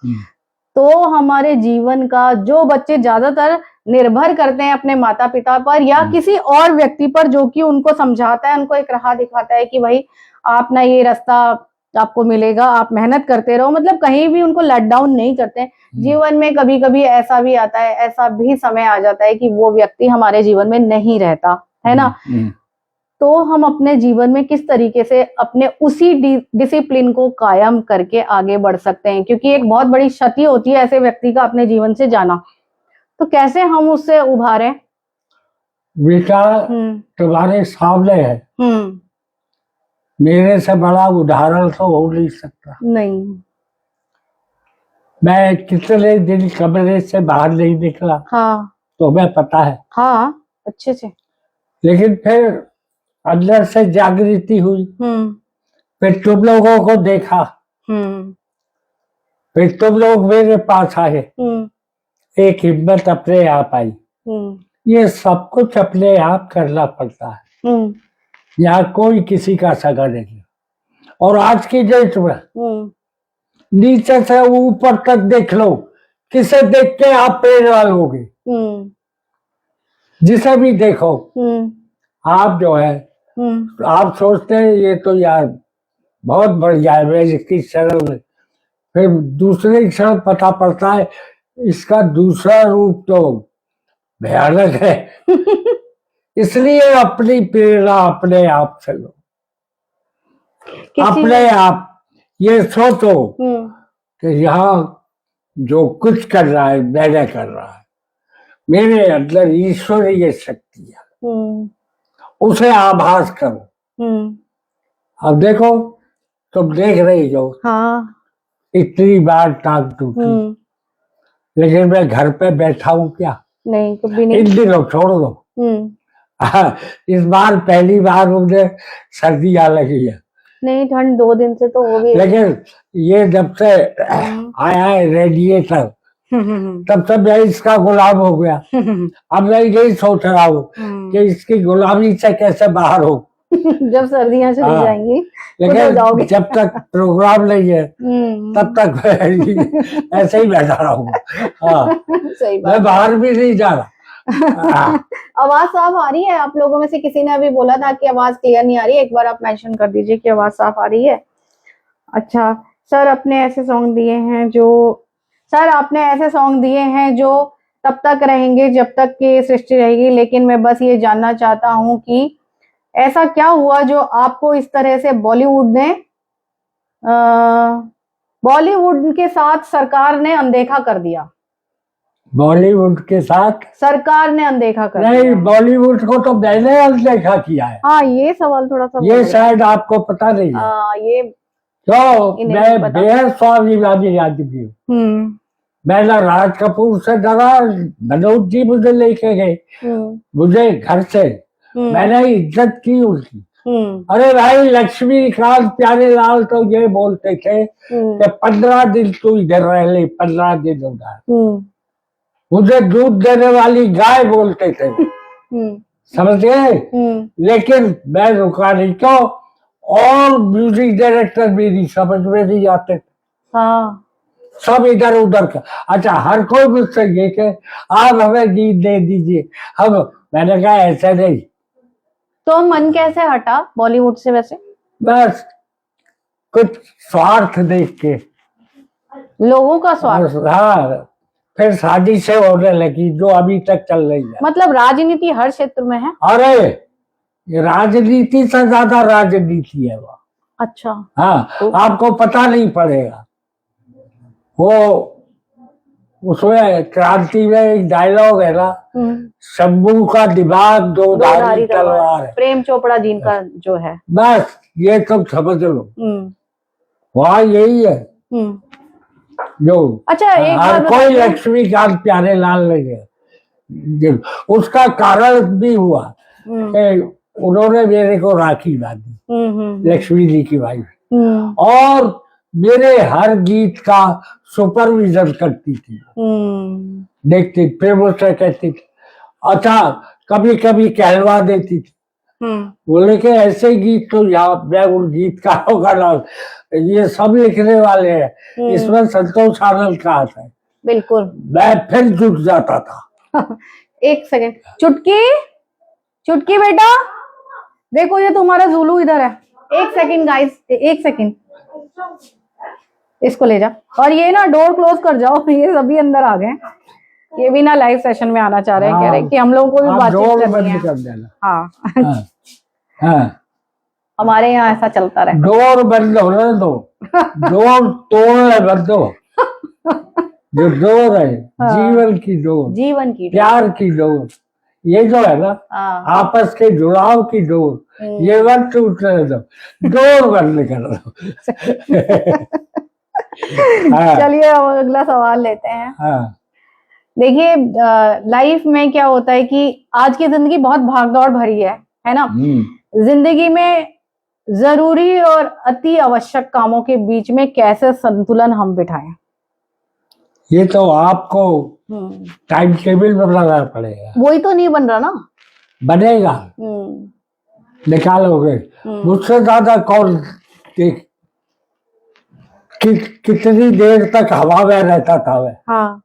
तो हमारे जीवन का, जो बच्चे ज्यादातर निर्भर करते हैं अपने माता पिता पर या किसी और व्यक्ति पर जो कि उनको समझाता है, उनको एक राह दिखाता है कि भाई आप ना ये रास्ता आपको मिलेगा, आप मेहनत करते रहो, मतलब कहीं भी उनको लेट डाउन नहीं करते। जीवन में कभी कभी ऐसा भी आता है, ऐसा भी समय आ जाता है कि वो व्यक्ति हमारे जीवन में नहीं रहता है ना, तो हम अपने जीवन में किस तरीके से अपने उसी डिसिप्लिन को कायम करके आगे बढ़ सकते हैं, क्योंकि एक बहुत बड़ी क्षति होती है ऐसे व्यक्ति का अपने जीवन से जाना। तो कैसे हम उससे उभारे? बेटा तुम्हारे सामने है, मेरे से बड़ा उदाहरण तो हो नहीं सकता। नहीं, मैं कितने दिन कमरे से बाहर नहीं निकला। हाँ, तो हमें पता है। हाँ, अच्छे से। लेकिन फिर अंदर से जागृति हुई, फिर तुम लोगों को देखा, फिर तुम लोग मेरे पास आए, एक हिम्मत अपने आप आई। ये सब कुछ अपने आप करना पड़ता है, यहाँ कोई किसी का सगा नहीं। और आज की डेट में नीचे से ऊपर तक देख लो, किसे देख के आप प्रेरणा लोगे? जिसे भी देखो आप जो है आप सोचते हैं ये तो यार बहुत बढ़िया है, मैं इसकी शरण में, फिर दूसरे क्षण पता पड़ता है इसका दूसरा रूप तो भयानक है। इसलिए अपनी प्रेरणा अपने आप से लो, अपने आप ये सोचो कि यहाँ जो कुछ कर रहा है मैंने कर रहा है, मेरे अंदर ईश्वरीय शक्ति है, उसे आभास करो। अब देखो तुम देख रही हो, हाँ, इतनी बार टांग टूटी, लेकिन मैं घर पे बैठा हूँ क्या? नहीं, कभी नहीं। इन दिनों छोड़ दो, इस बार पहली बार मुझे सर्दी आ लगी है। नहीं, ठंड 2 दिन से तो हो गई, लेकिन ये जब से आया है रेडिएटर तब से मैं इसका गुलाम हो गया। अब मैं यही सोच रहा हूँ कि इसकी गुलामी से कैसे बाहर हो। जब सर्दियां चली जाएंगी, लेकिन जब तक प्रोग्राम नहीं है तब तक ऐसे ही बैठा रहूंगा। हाँ, सही बात, मैं बाहर भी नहीं जा रहा। आवाज साफ आ रही है? आप लोगों में से किसी ने अभी बोला था कि आवाज क्लियर नहीं आ रही है, एक बार आप मेंशन कर दीजिए कि आवाज साफ आ रही है। अच्छा सर, आपने ऐसे सॉन्ग दिए हैं जो तब तक रहेंगे जब तक कि सृष्टि रहेगी, लेकिन मैं बस ये जानना चाहता हूँ कि ऐसा क्या हुआ जो आपको इस तरह से बॉलीवुड के साथ सरकार ने अनदेखा कर दिया? बॉलीवुड के साथ सरकार ने अनदेखा कर दिया? नहीं, बॉलीवुड को तो मैंने अनदेखा किया है। हाँ, ये सवाल थोड़ा सा ये शायद आपको पता नहीं है। ये तो मैं बेहद स्वाभिमानी आदमी हूँ। मैं ना राज कपूर से डरा, मनोज जी मुझे लेके गए, मुझे घर से मैंने इज्जत की उनकी। अरे भाई, लक्ष्मीकांत प्यारेलाल तो ये बोलते थे कि 15 दिन तू इधर रह ले, 15 दिन उधर। मुझे दूध देने वाली गाय बोलते थे, समझ गए? लेकिन मैं रुका नहीं, क्यों? और म्यूजिक डायरेक्टर मेरी समझ में नहीं आते। हाँ, सब इधर उधर का। अच्छा, हर कोई मुझसे ये कि आप हमें गीत दे दीजिए, हम, मैंने कहा ऐसा नहीं। तो मन कैसे हटा बॉलीवुड से वैसे? बस कुछ स्वार्थ देख के, लोगों का स्वार्थ। हाँ, फिर शादी से होने लगी जो अभी तक चल रही है। मतलब राजनीति हर क्षेत्र में है? अरे राजनीति से ज्यादा राजनीति है वो। अच्छा, हाँ, तो आपको पता नहीं पड़ेगा। वो उसमें क्रांति में एक डायलॉग है ना, शंभू का दिमाग दो धारी तलवार है, प्रेम चोपड़ा जी का जो है। बस ये सब समझ लो, वहाँ यही है जो। अच्छा, एक बात कोई लक्ष्मीकांत प्यारेलाल नहीं है। उसका कारण भी हुआ कि उन्होंने मेरे को राखी बांधी, लक्ष्मी जी की वाइफ, और मेरे हर गीत का सुपरविजन करती थी, देखती, फिर मुझसे कहती थी, अच्छा कभी कभी कहलवा देती थी, बोले कि ऐसे गीत तो यहाँ, मैं उन गीतकारों का नाम, ये सब लिखने वाले हैं, इसमें संतोष आनंद का हाथ है। बिल्कुल, मैं फिर जुट जाता था। एक सेकंड, चुटकी बेटा, देखो ये तुम्हारा जुलू इधर है। एक सेकंड गाइस, एक सेकंड। इसको ले जा, और ये ना डोर क्लोज कर जाओ, ये सभी अंदर आ गए। ये भी ना लाइव सेशन में आना चाह रहे हैं, कह रहे हैं कि हम लोगों को भी बातचीत करनी है। कर देना। हाँ, हाँ, हमारे यहाँ ऐसा चलता रहे। डोर बंद होने दो, डोर तोड़ने बंद दो। जो डोर है, जीवन की डोर, जीवन की प्यार की डोर, ये जो है ना, आपस के जुड़ाव की डोर, ये मत टूटने दो, डोर बंद कर दो। चलिए अब अगला सवाल लेते हैं। हाँ। देखिए, लाइफ में क्या होता है कि आज की जिंदगी बहुत भागदौड़ भरी है ना। जिंदगी में जरूरी और अति आवश्यक कामों के बीच में कैसे संतुलन हम बिठाएं? ये तो आपको टाइम टेबल में बनाना पड़ेगा। वही तो नहीं बन रहा ना। बनेगा, निकालोगे। मुझसे ज्यादा कौन कितनी देर तक हवा में रहता था मैं। हाँ।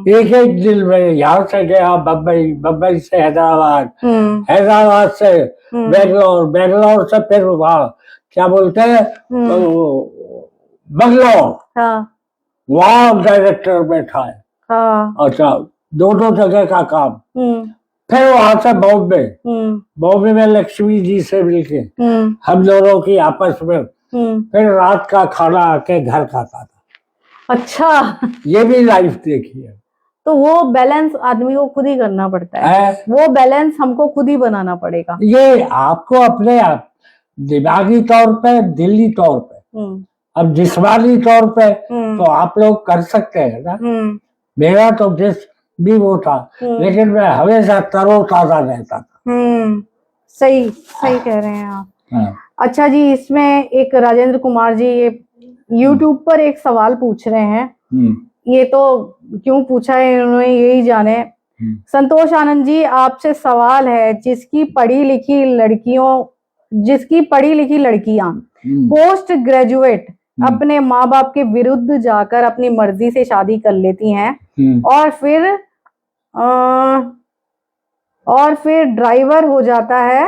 एक एक दिन में यहाँ से गया बम्बई, बम्बई से हैदराबाद, हैदराबाद से बेंगलोर, बेंगलोर से फिर वहाँ क्या बोलते हैं बंगलोर। हाँ। वहाँ डायरेक्टर बैठा है। हाँ। अच्छा, दोनों जगह का काम। फिर वहां से बॉम्बे, बॉम्बे में लक्ष्मी जी से मिलके हम दोनों की आपस में फिर रात का खाना आके घर खाता था। अच्छा, ये भी लाइफ देखी है। तो वो बैलेंस आदमी को खुद ही करना पड़ता है। वो बैलेंस हमको खुद ही बनाना पड़ेगा। ये आपको अपने आप दिमागी तौर पे, दिली तौर पे, अब जिस्मानी तौर पे तो आप लोग कर सकते हैं ना। मेरा तो जिस भी वो था, लेकिन मैं हमेशा तरोताजा रहता था। सही सही कह रहे हैं आप। अच्छा जी, इसमें एक राजेंद्र कुमार जी ये YouTube पर एक सवाल पूछ रहे हैं। ये तो क्यों पूछा है उन्होंने यही जाने। संतोष आनंद जी, आपसे सवाल है, जिसकी पढ़ी लिखी लड़कियां पोस्ट ग्रेजुएट अपने माँ बाप के विरुद्ध जाकर अपनी मर्जी से शादी कर लेती हैं और फिर ड्राइवर हो जाता है,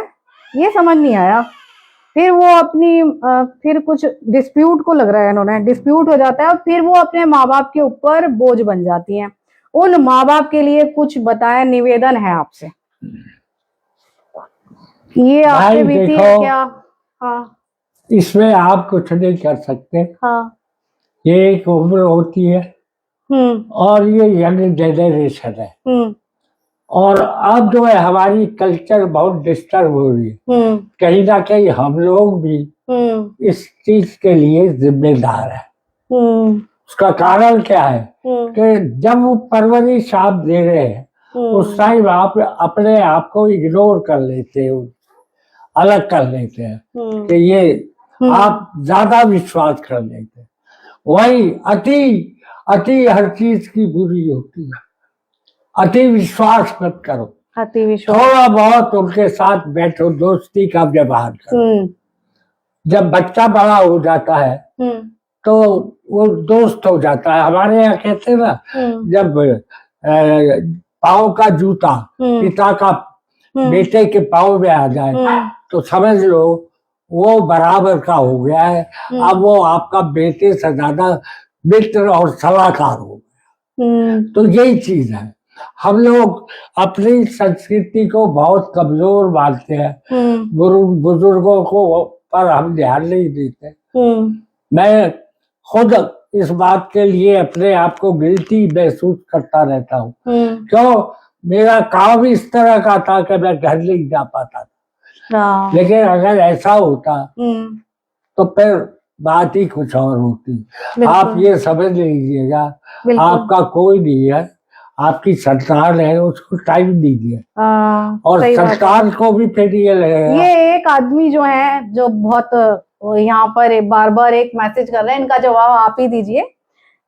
ये समझ नहीं आया। फिर वो अपनी फिर कुछ डिस्प्यूट को लग रहा है, इन्होंने डिस्प्यूट हो जाता है और फिर वो अपने माँ बाप के ऊपर बोझ बन जाती हैं। उन माँ बाप के लिए कुछ बताएं, निवेदन है आपसे। ये आपसे बीती है क्या? हाँ, इसमें आप कुछ नहीं कर सकते। हाँ, ये एक उम्र होती है और ये यंग जनरेशन है। और अब जो है हमारी कल्चर बहुत डिस्टर्ब हो रही है। कहीं ना कहीं हम लोग भी इस चीज के लिए जिम्मेदार है। उसका कारण क्या है कि जब वो परवरिश आप दे रहे हैं उस टाइम आप अपने आप को इग्नोर कर लेते हो, अलग कर लेते हैं कि ये आप ज्यादा विश्वास कर लेते हैं। वही अति हर चीज की बुरी होती है। अति विश्वास मत करो, अति विश्वास, थोड़ा बहुत उनके साथ बैठो, दोस्ती का व्यवहार करो। जब बच्चा बड़ा हो जाता है तो वो दोस्त हो जाता है। हमारे यहाँ कहते हैं ना, जब पाँव का जूता पिता का बेटे के पाँव में आ जाए तो समझ लो वो बराबर का हो गया है। अब वो आपका बेटे से ज्यादा मित्र और सलाहकार हो गया। तो यही चीज है, हम लोग अपनी संस्कृति को बहुत कमजोर मानते हैं, बुजुर्गों को पर हम ध्यान नहीं देते। मैं खुद इस बात के लिए अपने आप को गिल्टी महसूस करता रहता हूँ। क्यों? मेरा काम इस तरह का था कि मैं घर नहीं जा पाता था। लेकिन अगर ऐसा होता तो फिर बात ही कुछ और होती। आप ये समझ लीजिएगा, आपका कोई नहीं है, आपकी संतान है, उसको टाइम दीजिए। और संतान को भी फिर ये एक आदमी जो है जो बहुत यहाँ पर बार बार एक मैसेज कर रहे हैं, इनका जवाब आप ही दीजिए।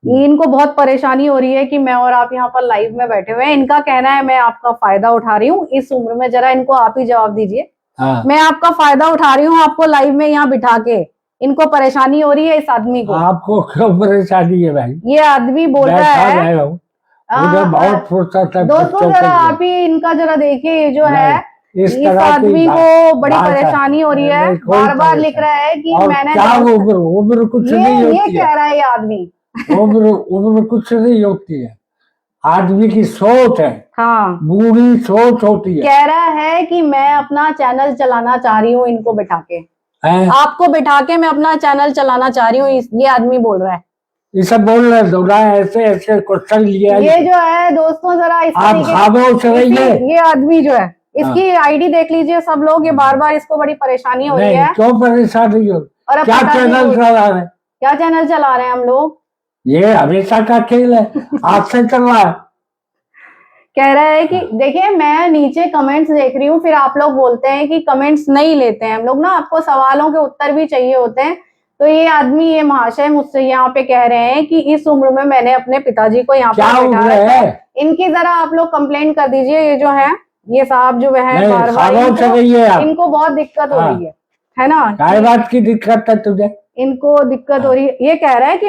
इनको बहुत परेशानी हो रही है कि मैं और आप यहाँ पर लाइव में बैठे हुए हैं। इनका कहना है मैं आपका फायदा उठा रही हूँ इस उम्र में, जरा इनको आप ही जवाब दीजिए। मैं आपका फायदा उठा रही हूँ आपको लाइव में यहाँ बिठा के, इनको परेशानी हो रही है इस आदमी को। आपको क्यों परेशानी है भाई? ये आदमी बोल रहा है, बहुत फुर्सत है। दोस्तों जरा आप ही इनका जरा देखिए, जो है इस इस तरह की आदमी को बड़ी बात है। परेशानी हो रही है, कोई बार बार लिख परेशानी। रहा है कि और मैंने क्या उम्र उम्र कुछ नहीं ये होती कह है। रहा है ये आदमी। उम्र उम्र कुछ नहीं होती है, आदमी की सोच है, हाँ, बूढ़ी सोच होती है। कह रहा है कि मैं अपना चैनल चलाना चाह रही हूँ इनको बिठा के, हैं? आपको बिठा के मैं अपना चैनल चलाना चाह रही हूँ, ये आदमी बोल रहा है। ये सब बोल रहे दोहरा ऐसे ऐसे क्वेश्चन लिया। ये जो है दोस्तों जरा इसका आप खामोश रहिए। ये आदमी जो है इसकी आईडी देख लीजिए सब लोग, ये बार बार इसको बड़ी परेशानी हो रही नहीं, है। क्यों परेशानी हो? और अब क्या पिताजी चैनल चला रहे हैं? क्या चैनल चला रहे हैं हम लोग? ये हमेशा का खेल है, आज से चल रहा है। कह रहा है कि देखिए मैं नीचे कमेंट्स देख रही हूँ, फिर आप लोग बोलते हैं कि कमेंट्स नहीं लेते हैं हम लोग ना, आपको सवालों के उत्तर भी चाहिए होते हैं। तो ये आदमी, ये महाशय मुझसे यहाँ पे कह रहे हैं कि इस उम्र में मैंने अपने पिताजी को यहाँ क्या पर उम्र बैठा रखा है? है। इनकी जरा आप लोग कंप्लेंट कर दीजिए, ये जो है ये साहब जो है नहीं, बार बार खामोश रहिए आप। इनको बहुत दिक्कत हो रही है ना? क्या बात की दिक्कत है तुझे? इनको दिक्कत हो रही है, ये कह रहा है कि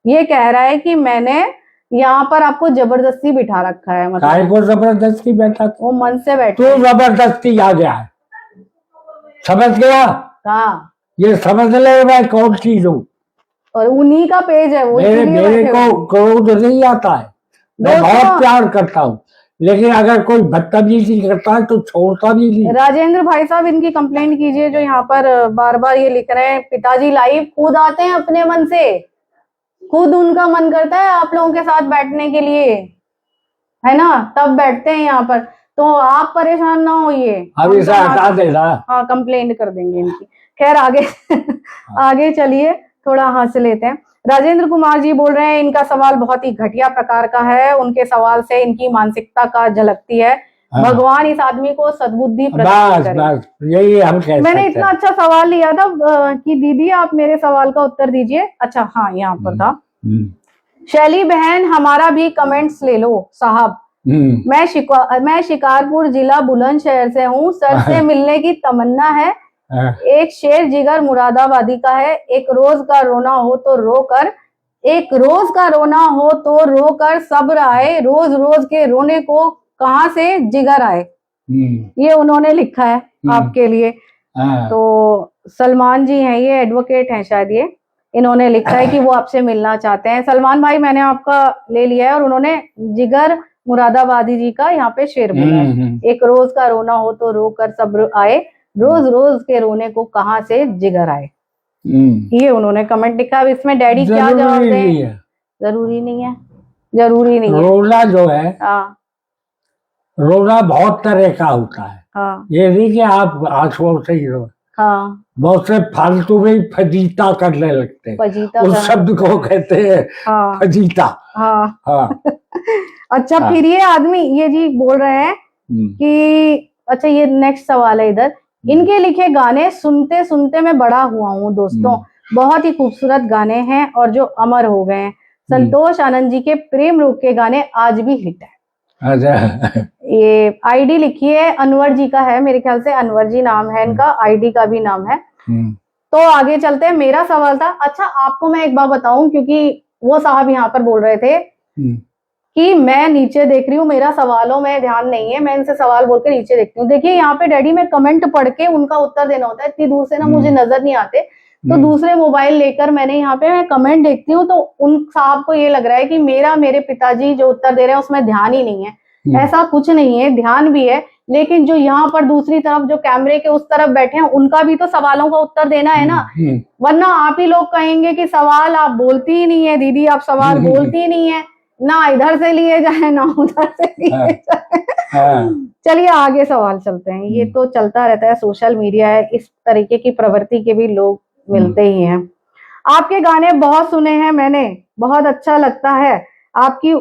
ये कह रहा है कि मैंने यहाँ पर आपको जबरदस्ती बिठा रखा है, काय मतलब को जबरदस्ती बैठा? वो मन से बैठे तू जबरदस्ती आ गया है, समझ गया? हाँ, ये समझ ले मैं कौन चीज हूँ। और उन्हीं का पेज है वो, मेरे इसीलिए मेरे बैठे को हुए। क्रोध नहीं आता है, मैं दोस्तों- बहुत प्यार करता हूँ, लेकिन अगर कोई बदतमीजी करता है तो छोड़ता भी नहीं। राजेंद्र भाई साहब इनकी कंप्लेंट कीजिए, जो यहाँ पर बार बार ये लिख रहे हैं पिताजी लाइव खुद आते हैं अपने मन से, खुद उनका मन करता है आप लोगों के साथ बैठने के लिए, है ना, तब बैठते हैं यहाँ पर। तो आप परेशान ना होइए, अब इसे हटा देना। हाँ कंप्लेंट कर देंगे इनकी। खैर आगे आगे चलिए, थोड़ा हंस लेते हैं। राजेंद्र कुमार जी बोल रहे हैं इनका सवाल बहुत ही घटिया प्रकार का है, उनके सवाल से इनकी मानसिकता का झलकती है। भगवान इस आदमी को सद्बुद्धि प्रदान बस करे। बस यही हम कह मैंने सकते इतना हैं। अच्छा सवाल लिया था कि दीदी आप मेरे सवाल का उत्तर दीजिए। अच्छा हाँ, यहाँ पर था। शैली बहन हमारा भी कमेंट्स ले लो साहब। मैं शिकारपुर जिला बुलंदशहर से हूँ, सर से मिलने की तमन्ना है। एक शेर जिगर मुरादाबादी का है, एक रोज का रोना हो तो रोकर, एक रोज का रोना हो तो रोकर सब्र आए, रोज रोज के रोने को कहाँ से जिगर आए। ये उन्होंने लिखा है आपके लिए। तो सलमान जी हैं, ये एडवोकेट हैं शायद, ये इन्होंने लिखा है कि वो आपसे मिलना चाहते हैं। सलमान भाई मैंने आपका ले लिया है, और उन्होंने जिगर मुरादाबादी जी का यहाँ पे शेर बोला है, एक रोज का रोना हो तो रो कर सब्र आए, रोज रोज के रोने को कहाँ से जिगर आए। ये उन्होंने कमेंट लिखा। अब इसमें डैडी क्या जवाब दें? जरूरी नहीं है, जरूरी नहीं है। रोना जो है, हाँ रोना बहुत तरह का होता है। हाँ ये नहीं कि आप आंसुओं से ही रो। हाँ, बहुत से फालतू में फजीता करने लगते हैं, फजीता उस शब्द को कहते हैं हाँ फजीता। हाँ हाँ अच्छा हाँ। फिर ये आदमी, ये जी बोल रहे हैं कि अच्छा ये नेक्स्ट सवाल है इधर, इनके लिखे गाने सुनते सुनते मैं बड़ा हुआ हूँ दोस्तों, बहुत ही खूबसूरत गाने हैं और जो अमर हो गए हैं। संतोष आनंद जी के प्रेम रोग के गाने आज भी हिट है। अच्छा, ये आईडी लिखी है, अनवर जी का है, मेरे ख्याल से अनवर जी नाम है इनका, आईडी का भी नाम है। तो आगे चलते हैं। मेरा सवाल था, अच्छा आपको मैं एक बात बताऊं, क्योंकि वो साहब यहाँ पर बोल रहे थे कि मैं नीचे देख रही हूँ, मेरा सवालों में ध्यान नहीं है, मैं इनसे सवाल बोल के नीचे देखती हूँ। देखिए यहाँ पे डैडी में कमेंट पढ़ के उनका उत्तर देना होता है, इतनी दूर से ना मुझे नजर नहीं आते, तो दूसरे मोबाइल लेकर मैंने यहाँ पे मैं कमेंट देखती हूँ, तो उन साहब को ये लग रहा है कि मेरे पिताजी जो उत्तर दे रहे हैं उसमें ध्यान ही नहीं है। ऐसा कुछ नहीं है, ध्यान भी है, लेकिन जो यहाँ पर दूसरी तरफ जो कैमरे के उस तरफ बैठे हैं उनका भी तो सवालों का उत्तर देना है ना, वरना आप ही लोग कहेंगे कि सवाल आप बोलती ही नहीं है दीदी, आप सवाल बोलती ही नहीं है, ना इधर से लिए जाए ना उधर से लिए जाए। चलिए आगे सवाल चलते हैं, ये तो चलता रहता है, सोशल मीडिया है, इस तरीके की प्रवृत्ति के भी लोग मिलते ही हैं। आपके गाने बहुत सुने हैं मैंने, बहुत अच्छा लगता है, आपकी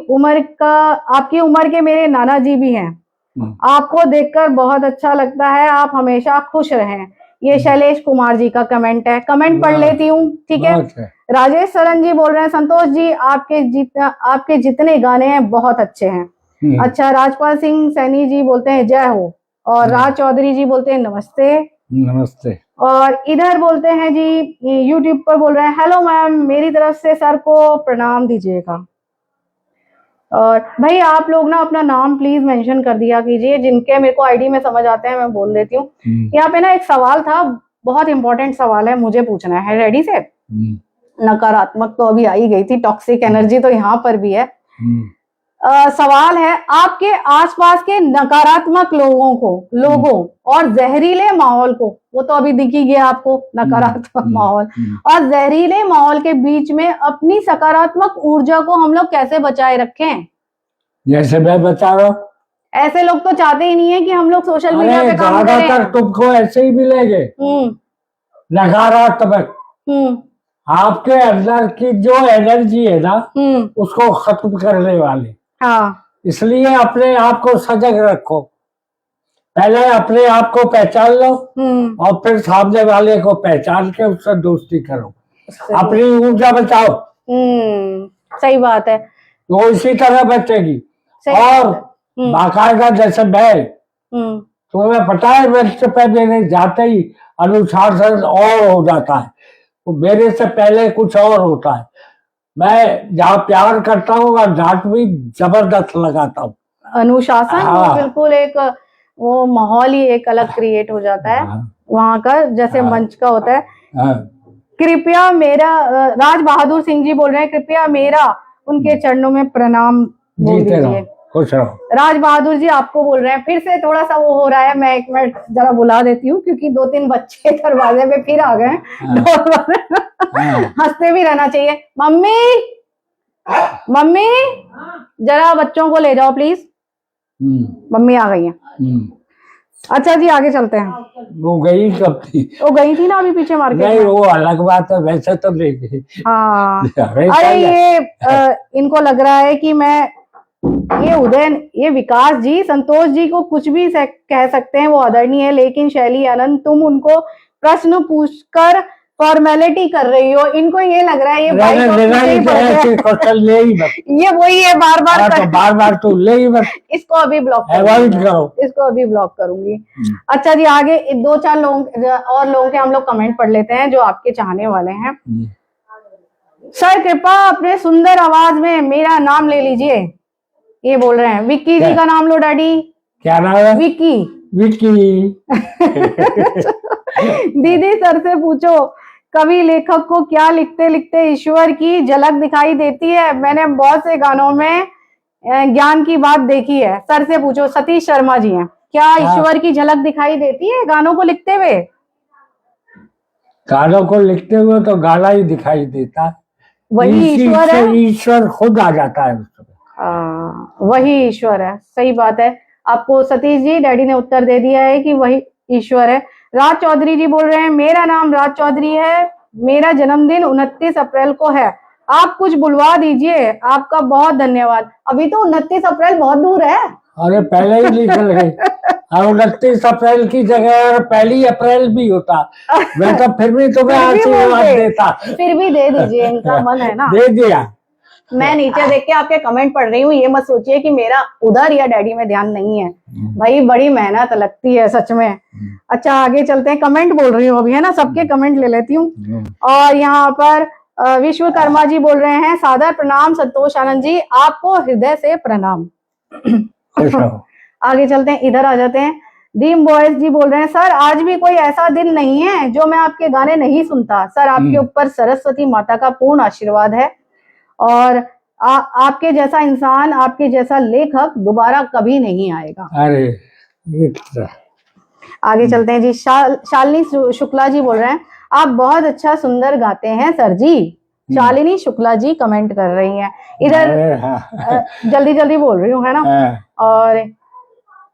उम्र के मेरे नाना जी भी हैं, आपको देखकर बहुत अच्छा लगता है, आप हमेशा खुश रहें। ये शैलेश कुमार जी का कमेंट है, कमेंट पढ़ लेती हूँ, ठीक है। राजेश सरन जी बोल रहे हैं, संतोष जी आपके जितने गाने हैं बहुत अच्छे हैं। अच्छा, राजपाल सिंह सैनी जी बोलते हैं जय हो, और राज चौधरी जी बोलते हैं नमस्ते। नमस्ते। और इधर बोलते हैं जी यूट्यूब पर बोल रहे हैं, हेलो मैम, मेरी तरफ से सर को प्रणाम दीजिएगा। और भाई आप लोग ना अपना नाम प्लीज मेंशन कर दिया कीजिए, जिनके मेरे को आईडी में समझ आते हैं मैं बोल देती हूँ। यहाँ पे ना एक सवाल था, बहुत इंपॉर्टेंट सवाल है, मुझे पूछना है। रेडी से? नकारात्मक तो अभी आई गई थी, टॉक्सिक एनर्जी तो यहाँ पर भी है। सवाल है, आपके आसपास के नकारात्मक लोगों और जहरीले माहौल को, वो तो अभी दिख ही गया आपको, नकारात्मक माहौल और जहरीले माहौल के बीच में अपनी सकारात्मक ऊर्जा को हम लोग कैसे बचाए रखें? जैसे मैं बता रहा हूँ, ऐसे लोग तो चाहते ही नहीं है कि हम लोग सोशल मीडिया पे काम करें। ज्यादातर तुमको ऐसे ही मिलेंगे नकारात्मक। आपके अंदर की जो एनर्जी है ना, उसको खत्म करने वाले। हाँ। इसलिए अपने आप को सजग रखो, पहले अपने आप को पहचान लो और फिर सामने वाले को पहचान के उससे दोस्ती करो, अपनी ऊर्जा बचाओ। सही बात है। तो इसी तरह बचेगी। और बाकायदा जैसे मैं, तुम्हें पता है मंच पे मेरे जाते ही अनुशासन और हो जाता है, तो मेरे से पहले कुछ और होता है। मैं जहाँ प्यार करता हूँ वहाँ डांट भी जबरदस्त लगाता हूँ। अनुशासन। हाँ। बिल्कुल एक वो माहौल ही एक अलग क्रिएट हो जाता है। हाँ। वहाँ का जैसे मंच का होता है। हाँ। कृपया मेरा, राज बहादुर सिंह जी बोल रहे हैं, कृपया मेरा उनके चरणों में प्रणाम बोल दीजिए। खुश रहो। राज बहादुर जी आपको बोल रहे हैं, फिर से थोड़ा सा वो हो रहा है, मैं एक मिनट जरा बुला देती हूँ क्योंकि 2-3 बच्चे दरवाजे पे फिर आ गए। हंसते भी रहना चाहिए। मम्मी मम्मी जरा बच्चों को ले जाओ प्लीज। मम्मी आ गई हैं। अच्छा जी आगे चलते हैं। वो गई कब थी? वो गई थी ना अभी पीछे मार्केट में। नहीं वो अलग बात है, वैसे तो ले गई। हाँ। अरे ये इनको लग रहा है कि मैं ये विकास जी, संतोष जी को कुछ भी कह सकते हैं, वो आदरणीय है, लेकिन शैली आनंद तुम उनको प्रश्न पूछकर फॉर्मेलिटी कर रही हो। इनको ये लग रहा है ये ये वही है, बार बार तो ले ही मत। इसको अभी ब्लॉक करो, इसको अभी ब्लॉक करूंगी। अच्छा जी आगे 2-4 लोगों के हम लोग कमेंट पढ़ लेते हैं जो आपके चाहने वाले हैं। सर कृपा अपने सुंदर आवाज में मेरा नाम ले लीजिए, ये बोल रहे हैं। विक्की जी का नाम लो डैडी। क्या नाम है? विक्की। दीदी सर से पूछो, कवि लेखक को क्या लिखते लिखते ईश्वर की झलक दिखाई देती है? मैंने बहुत से गानों में ज्ञान की बात देखी है। सर से पूछो। सतीश शर्मा जी हैं, क्या ईश्वर की झलक दिखाई देती है गानों को लिखते हुए? गानों को लिखते हुए तो गाना ही दिखाई देता है, वही ईश्वर है। ईश्वर खुद आ जाता है उसमें। वही ईश्वर है। सही बात है। आपको सतीश जी डैडी ने उत्तर दे दिया है कि वही ईश्वर है। राज चौधरी जी बोल रहे हैं, मेरा नाम राज चौधरी है, मेरा जन्मदिन 29 अप्रैल को है, आप कुछ बुलवा दीजिए, आपका बहुत धन्यवाद। अभी तो 29 अप्रैल बहुत दूर है। अरे पहले ही निकल गई। 29 अप्रैल की जगह 1 अप्रैल भी होता, मैं तो फिर भी तुम्हें आशीर्वाद देता। फिर भी दे दीजिए, इनका मन है ना। दे दिया। मैं नीचे देख के आपके कमेंट पढ़ रही हूँ, ये मत सोचिए कि मेरा उधर या डैडी में ध्यान नहीं है। भाई बड़ी मेहनत लगती है सच में। अच्छा आगे चलते हैं। कमेंट बोल रही हूँ अभी, है ना, सबके कमेंट ले लेती हूँ। और यहाँ पर विश्वकर्मा जी बोल रहे हैं, सादर प्रणाम संतोष आनंद जी, आपको हृदय से प्रणाम। आगे चलते हैं, इधर आ जाते हैं। ड्रीम बॉयज जी बोल रहे हैं, सर आज भी कोई ऐसा दिन नहीं है जो मैं आपके गाने नहीं सुनता। सर आपके ऊपर सरस्वती माता का पूर्ण आशीर्वाद है और आपके जैसा इंसान, आपके जैसा लेखक दोबारा कभी नहीं आएगा। अरे आगे चलते हैं जी। शालिनी शुक्ला जी बोल रहे हैं, आप बहुत अच्छा सुंदर गाते हैं सर जी। शालिनी शुक्ला जी कमेंट कर रही हैं इधर। जल्दी जल्दी बोल रही हूँ, है ना। और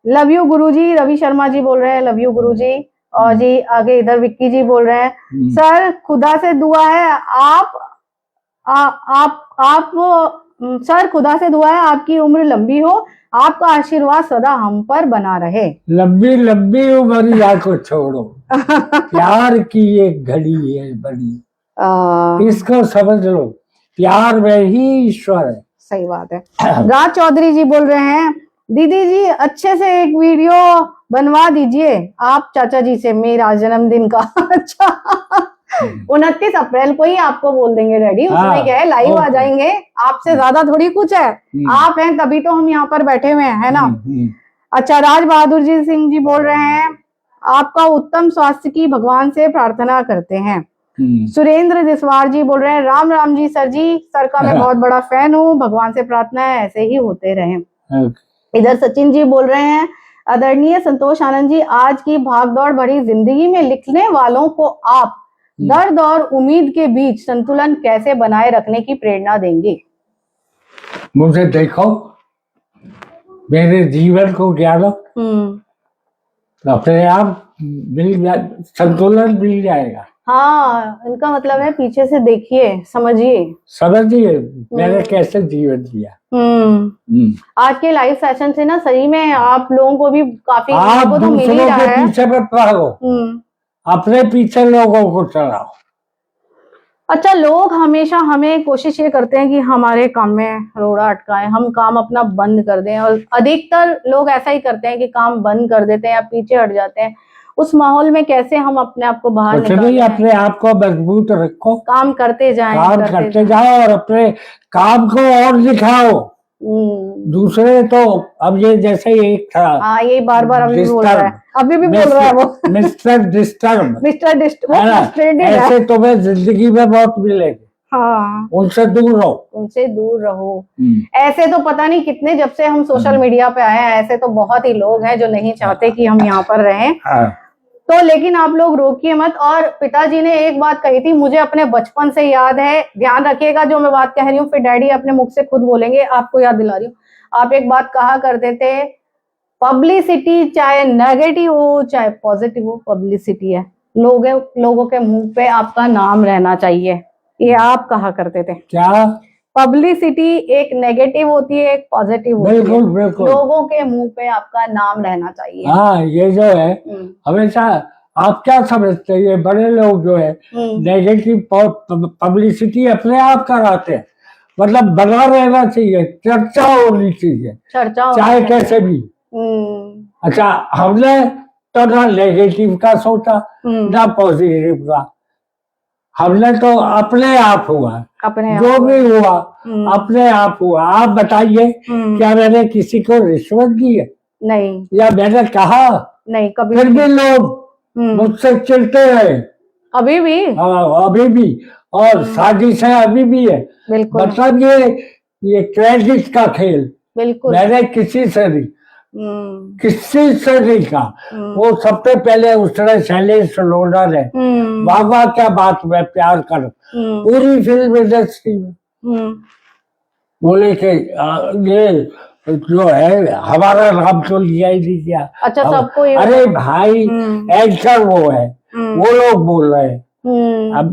लव यू गुरुजी, रवि शर्मा जी बोल रहे हैं लव यू गुरुजी। और जी आगे इधर विक्की जी बोल रहे हैं, सर खुदा से दुआ है आप सर खुदा से दुआ है आपकी उम्र लंबी हो, आपका आशीर्वाद सदा हम पर बना रहे। लंबी लंबी उम्र को छोड़ो, प्यार की एक घड़ी है बड़ी, इसको समझ लो, प्यार में ही ईश्वर है। सही बात है। राज चौधरी जी बोल रहे हैं, दीदी जी अच्छे से एक वीडियो बनवा दीजिए आप चाचा जी से मेरा जन्मदिन का। अच्छा 29 अप्रैल को ही आपको बोल देंगे डैडी, उसमें हाँ, क्या है, लाइव आ ओके। जाएंगे, आपसे ज्यादा थोड़ी कुछ है, आप हैं तभी तो हम यहाँ पर बैठे हुए हैं, है ना। अच्छा, राज बहादुर जी सिंह जी बोल रहे हैं आपका उत्तम स्वास्थ्य की भगवान से प्रार्थना करते हैं। सुरेंद्र जसवार जी बोल रहे हैं राम राम जी सर जी, सर का मैं बहुत बड़ा फैन हूँ, भगवान से प्रार्थना है ऐसे ही होते रहें। इधर सचिन जी बोल रहे हैं आदरणीय संतोष आनंद जी, आज की भागदौड़ भरी जिंदगी में लिखने वालों को आप दर्द और उम्मीद के बीच संतुलन कैसे बनाए रखने की प्रेरणा देंगे? मुझे देखो, मेरे जीवन को ज्ञानो, अपने आप संतुलन मिल जाएगा। हाँ, इनका मतलब है पीछे से देखिए, समझिए मैंने कैसे जीवन जिया। आज के लाइव सेशन से ना सही में आप लोगों को भी काफी आप तो मिल ही दूसरों रहा के है। पीछे मत भागो, अपने पीछे लोगों को चलाओ। अच्छा, लोग हमेशा हमें कोशिश ये करते हैं कि हमारे काम में रोड़ा अटकाएं, हम काम अपना बंद कर दें, और अधिकतर लोग ऐसा ही करते हैं कि काम बंद कर देते हैं या पीछे हट जाते हैं। उस माहौल में कैसे हम अपने आप को बाहर निकालें? अपने आप को मजबूत रखो, काम करते जाएं, काम करते जाओ और अपने काम को और दिखाओ। दूसरे तो अब ये जैसे एक था, हाँ, ये बार बार अभी भी बोल रहा है, अभी भी बोल रहा है वो मिस्टर डिस्टर्ब, ऐसे तुम्हें जिंदगी में बहुत मिलेंगे। हाँ, उनसे दूर रहो। ऐसे तो पता नहीं कितने, जब से हम सोशल मीडिया पे आए हैं, ऐसे तो बहुत ही लोग हैं जो नहीं चाहते कि हम यहाँ पर रहें। तो लेकिन आप लोग रोकिए मत। और पिताजी ने एक बात कही थी, मुझे अपने बचपन से याद है, ध्यान रखिएगा जो मैं बात कह रही हूँ, फिर डैडी अपने मुख से खुद बोलेंगे, आपको याद दिला रही हूँ। आप एक बात कहा करते थे, पब्लिसिटी चाहे नेगेटिव हो चाहे पॉजिटिव हो, पब्लिसिटी है, लोगों के मुंह पे आपका नाम रहना चाहिए, ये आप कहा करते थे। क्या? पब्लिसिटी एक नेगेटिव होती है, एक पॉजिटिव होती है। बिल्कुल। लोगों के मुंह पे आपका नाम रहना चाहिए। हाँ, ये जो है हमेशा, आप क्या समझते हैं, ये बड़े लोग जो है नेगेटिव पब्लिसिटी अपने आप कराते हैं, मतलब बना रहना चाहिए, चर्चा होनी चाहिए, चाहे कैसे भी। अच्छा, हमने तो ना नेगेटिव का सोचा ना पॉजिटिव का, हमने तो अपने आप हुआ, जो भी हुआ अपने आप हुआ। आप बताइए, क्या मैंने किसी को रिश्वत दी है? नहीं। या मैंने कहा? नहीं, कभी। फिर भी लोग मुझसे चिढ़ते रहे, अभी भी, और साजिशें अभी भी है। मतलब ये क्रेडिट का खेल, मैंने किसी से नहीं कहा। वो सबसे पहले उसने शैलेश लोढ़ा ने, वाह क्या बात में प्यार कर, पूरी फिल्म इंडस्ट्री में बोले कि ये जो है हमारा नाम तो लिया ही नहीं गया। अच्छा, सबको अरे भाई, एंकर वो है, वो लोग बोल रहे हैं। अब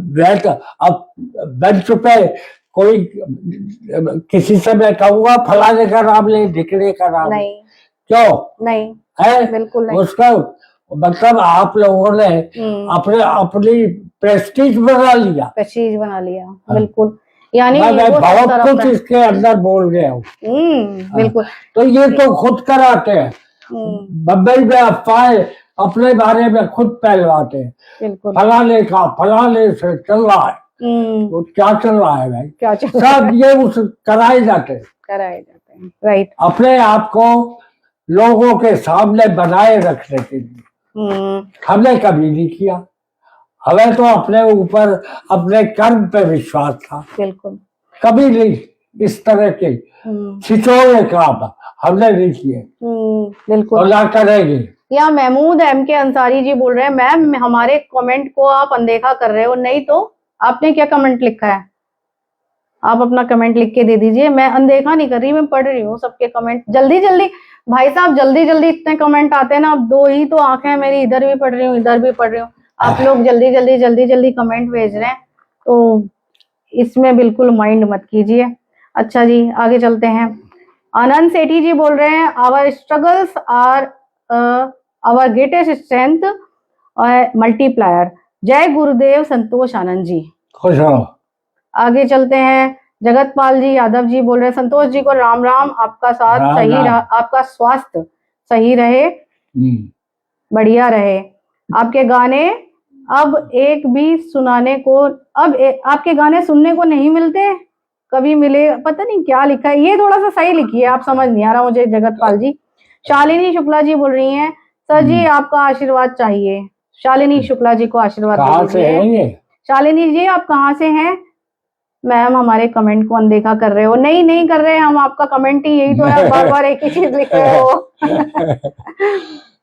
बेंच पे कोई किसी से मैं कहूँगा फलाने का नाम ले, ढिकने का नाम नहीं, क्यों नहीं है? बिल्कुल नहीं। उसका मतलब आप लोगों ने अपनी प्रेस्टीज बना लिया, बिल्कुल। यानी मैं बहुत कुछ इसके अंदर बोल गया हूँ। बिल्कुल। तो ये तो खुद कराते हैं, बम्बई में अफवाहें अपने बारे में खुद फैलवाते हैं, फलाने से चल रहा है। तो क्या चल रहा है भाई? क्या चल रहा है? सब ये कराए जाते हैं, राइट। अपने आप को लोगों के सामने बनाए रखने के लिए हमने कभी नहीं किया। हमें तो अपने ऊपर, अपने कर्म पे विश्वास था, बिल्कुल। कभी नहीं इस तरह के छिछोरे काम हमने नहीं किए, बिल्कुल। और ना करेंगे। या महमूद M.K. अंसारी जी बोल रहे हैं, मैम हमारे कमेंट को आप अनदेखा कर रहे हो। नहीं तो आपने क्या कमेंट लिखा है? आप अपना कमेंट लिख के दे दीजिए। मैं अनदेखा नहीं कर रही, मैं पढ़ रही हूँ सबके कमेंट। जल्दी भाई साहब, जल्दी इतने कमेंट आते हैं ना। अब 2 ही तो आंखें हैं मेरी, इधर भी पढ़ रही हूँ, इधर भी पढ़ रही हूँ। आप लोग जल्दी कमेंट भेज रहे हैं, तो इसमें बिल्कुल माइंड मत कीजिए। अच्छा जी, आगे चलते हैं। आनंद सेठी जी बोल रहे हैं, our struggles are our greatest strength और मल्टीप्लायर। जय गुरुदेव संतोष आनंद जी, खुश रहो। आगे चलते हैं। जगतपाल जी यादव जी बोल रहे हैं, संतोष जी को राम राम, आपका साथ सही रहा, आपका स्वास्थ्य सही रहे, बढ़िया रहे। आपके गाने अब एक भी सुनाने को, आपके गाने सुनने को नहीं मिलते, कभी मिले, पता नहीं क्या लिखा है, ये थोड़ा सा सही लिखी है, आप समझ नहीं आ रहा मुझे जगतपाल जी। शालिनी शुक्ला जी बोल रही हैं, सर जी आपका आशीर्वाद चाहिए। शालिनी शुक्ला जी को आशीर्वाद दीजिए। शालिनी जी आप कहाँ से हैं? मैम हमारे कमेंट को अनदेखा कर रहे हो। नहीं नहीं कर रहे हम, आपका कमेंट ही यही तो है, बार बार एक ही चीज लिख रहे हो।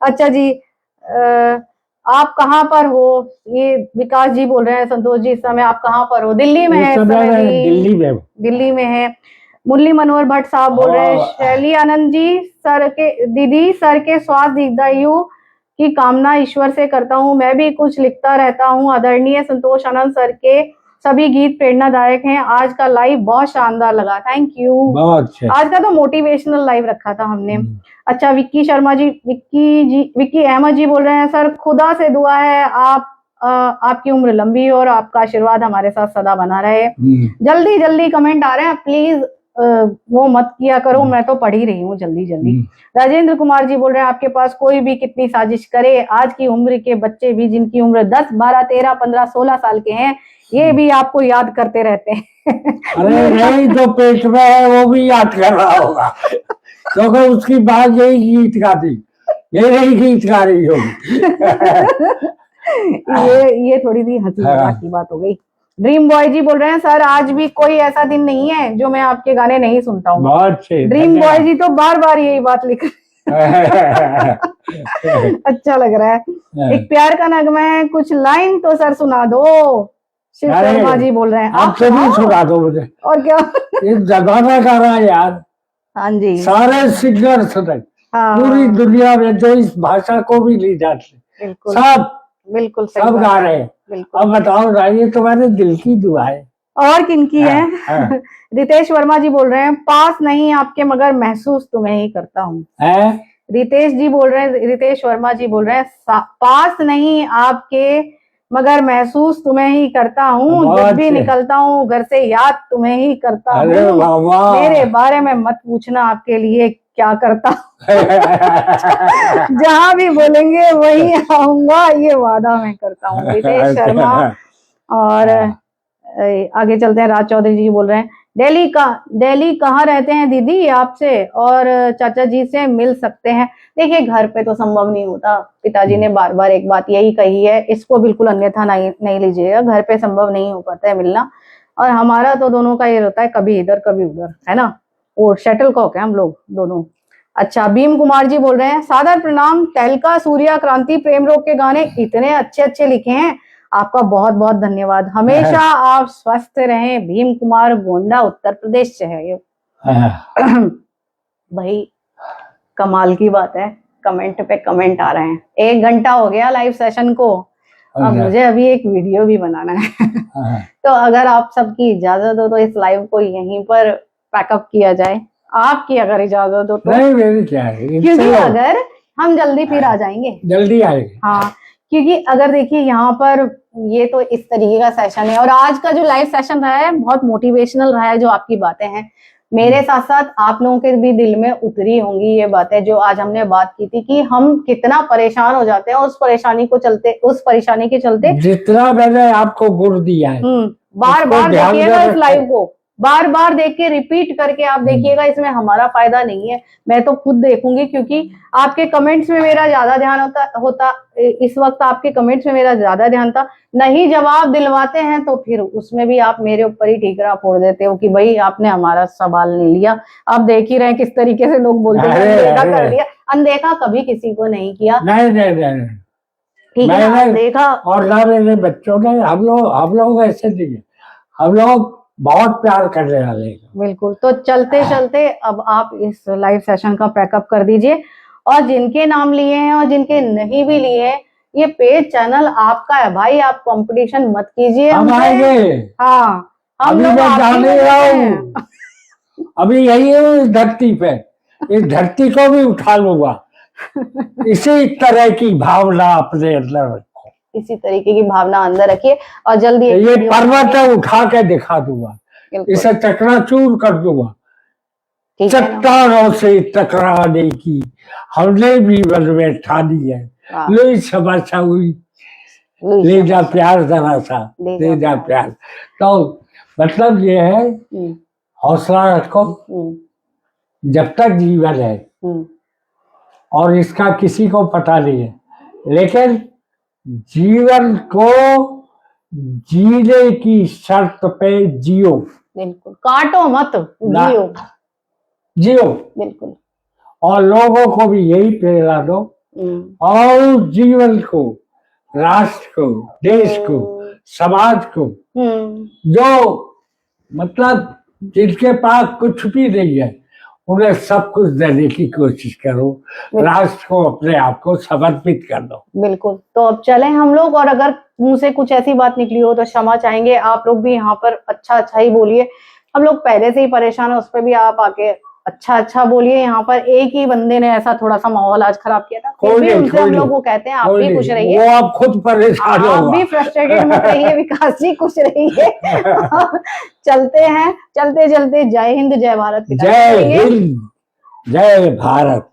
अच्छा जी, आप कहाँ पर हो? ये विकास जी बोल रहे हैं, संतोष जी इस समय आप कहाँ पर हो? दिल्ली में है, दिल्ली में है। मुरली मनोहर भट्ट साहब बोल रहे हैं, शैली आनंद जी सर के, दीदी सर के स्वास्थ्य दीर्घायु की कामना ईश्वर से करता हूँ, मैं भी कुछ लिखता रहता हूँ। आदरणीय संतोष आनंद सर के सभी गीत प्रेरणादायक हैं। आज का लाइव बहुत शानदार लगा, थैंक यू। आज का तो मोटिवेशनल लाइव रखा था हमने। अच्छा, विक्की शर्मा जी, विक्की अहमद जी बोल रहे हैं, सर खुदा से दुआ है आपकी उम्र लंबी और आपका आशीर्वाद हमारे साथ सदा बना रहे। जल्दी जल्दी कमेंट आ रहे हैं, प्लीज वो मत किया करो, मैं तो पढ़ ही रही हूँ जल्दी जल्दी। राजेंद्र कुमार जी बोल रहे हैं, आपके पास कोई भी कितनी साजिश करे, आज की उम्र के बच्चे भी जिनकी उम्र 10, 12, 13, 15, 16 साल के हैं, ये भी आपको याद करते रहते हैं। अरे नहीं जो पेट में है वो भी याद कर रहा होगा, क्योंकि उसकी बात यही गीत गाती, यही गीत गा रही होगी। ये थोड़ी सी हंसी मजाक की बात हो गई। ड्रीम बॉय जी बोल रहे हैं, सर आज भी कोई ऐसा दिन नहीं है जो मैं आपके गाने नहीं सुनता हूँ। ड्रीम बॉय जी तो बार बार यही बात लिख अच्छा लग रहा है। एक प्यार का नगमा है, कुछ लाइन तो सर सुना दो। शिव शर्मा जी बोल रहे हैं, आप सभी सुना दो मुझे। और क्या ये जमाना का रहा यार। हाँ जी, सारे सिंगर सुने, पूरी दुनिया में जो इस भाषा को भी नहीं जानते, सब बिल्कुल सब गा रहे हैं। अब बताओ ना, ये तुम्हारे दिल की दुआ है और किनकी है? रितेश वर्मा जी बोल रहे हैं, पास नहीं आपके मगर महसूस तुम्हें ही करता हूँ। रितेश जी बोल रहे हैं, रितेश वर्मा जी बोल रहे हैं, पास नहीं आपके मगर महसूस तुम्हें ही करता हूँ, जब भी निकलता हूँ घर से याद तुम्हें ही करता हूँ, मेरे बारे में मत पूछना आपके लिए क्या करता जहां भी बोलेंगे वही आऊंगा, ये वादा मैं करता हूँ। रितेश शर्मा। और आगे चलते हैं, राज चौधरी जी बोल रहे हैं, दिल्ली कहाँ रहते हैं दीदी, आपसे और चाचा जी से मिल सकते हैं? देखिए घर पे तो संभव नहीं होता, पिताजी ने बार बार एक बात यही कही है, इसको बिल्कुल अन्यथा नहीं लीजिएगा, घर पे संभव नहीं हो पाता है मिलना, और हमारा तो दोनों का ये रहता है कभी इधर कभी उधर, है ना, वो शटल कॉक है हम लोग दोनों। अच्छा, भीम कुमार जी बोल रहे हैं, सादर प्रणाम, तहलका, सूर्या, क्रांति, प्रेम रोग के गाने इतने अच्छे अच्छे लिखे हैं, आपका बहुत बहुत धन्यवाद, हमेशा आप स्वस्थ रहें। भीम कुमार, गोंडा, उत्तर प्रदेश से है ये। भाई कमाल की बात है, कमेंट पे कमेंट आ रहे हैं। 1 घंटा हो गया लाइव सेशन को, अब मुझे अभी एक वीडियो भी बनाना है। तो अगर आप सबकी इजाजत हो तो इस लाइव को यहीं पर पैकअप किया जाए, आपकी अगर इजाजत हो तो। नहीं मेरी क्या है, क्योंकि अगर हम जल्दी फिर आ जाएंगे, जल्दी आएंगे। हाँ, क्योंकि अगर देखिए यहाँ पर ये तो इस तरीके का सेशन है, और आज का जो लाइव सेशन रहा है बहुत मोटिवेशनल रहा है, जो आपकी बातें हैं मेरे साथ साथ आप लोगों के भी दिल में उतरी होंगी ये बातें, जो आज हमने बात की थी कि हम कितना परेशान हो जाते हैं उस परेशानी के चलते। जितना मैंने आपको गुण दिया है, बार बार देखिएगा इस लाइव को, बार बार देख के रिपीट करके आप देखिएगा, इसमें हमारा फायदा नहीं है, मैं तो खुद देखूंगी, क्योंकि आपके कमेंट्स में मेरा ज्यादा ध्यान होता इस वक्त आपके कमेंट्स में मेरा ज्यादा ध्यान था। नहीं जवाब दिलवाते हैं तो फिर उसमें भी आप मेरे ऊपर ही ठीकरा फोड़ देते हो कि भाई आपने हमारा सवाल नहीं लिया। आप देख ही रहे हैं किस तरीके से लोग बोलते हैं अनदेखा कर दिया। अनदेखा कभी किसी को नहीं किया, नहीं ठीक है, देखा। और ना मेरे बच्चों ने, हम लोग ऐसे नहीं है, हम लोग बहुत प्यार करने वाले। बिल्कुल, तो चलते चलते अब आप इस लाइव सेशन का पैकअप कर दीजिए, और जिनके नाम लिए हैं और जिनके नहीं भी लिए हैं, ये पेज चैनल आपका है भाई, आप कंपटीशन मत कीजिए हमसे। हाँ, हम लोग जाने रहा हूँ, अभी यही है इस धरती पे, इस धरती को भी उठा लूंगा। इसी तरह की भावना अपने अंदर रखो, इसी तरीके की भावना अंदर रखिए, और जल्दी ये पर्वत उठा के दिखा दूंगा, इसे चकनाचूर कर दूंगा। चट्टानों से टकराने की हमने भी मन में ठानी है, यही समस्या हुई ले जा प्यार जरा सा, ले जा प्यार। तो मतलब ये है, हौसला रखो, जब तक जीवन है। और इसका किसी को पता नहीं है, लेकिन जीवन को जीने की शर्त पे जियो। बिल्कुल, काटो मत, जियो। जियो बिल्कुल। और लोगों को भी यही प्रेरणा दो, और जीवन को, राष्ट्र को, देश को, समाज को, जो मतलब जिनके पास कुछ भी नहीं है, उन्हें सब कुछ देने की कोशिश करो, राष्ट्र को, अपने आप को समर्पित कर दो। बिल्कुल। तो अब चलें हम लोग, और अगर मुंह से कुछ ऐसी बात निकली हो तो क्षमा चाहेंगे। आप लोग भी यहाँ पर अच्छा ही बोलिए। हम लोग पहले से ही परेशान है, उस पर भी आप आके अच्छा बोलिए। यहाँ पर एक ही बंदे ने ऐसा थोड़ा सा माहौल आज खराब किया था, फिर भी उनसे हम लोग वो कहते हैं आप भी खुश रहिए, वो आप खुद परेशान हो, आप भी फ्रस्ट्रेटेड मत रहिए, विकास जी खुश रहिए। चलते हैं, चलते जय हिंद, जय भारत। जय हिंद, जय भारत।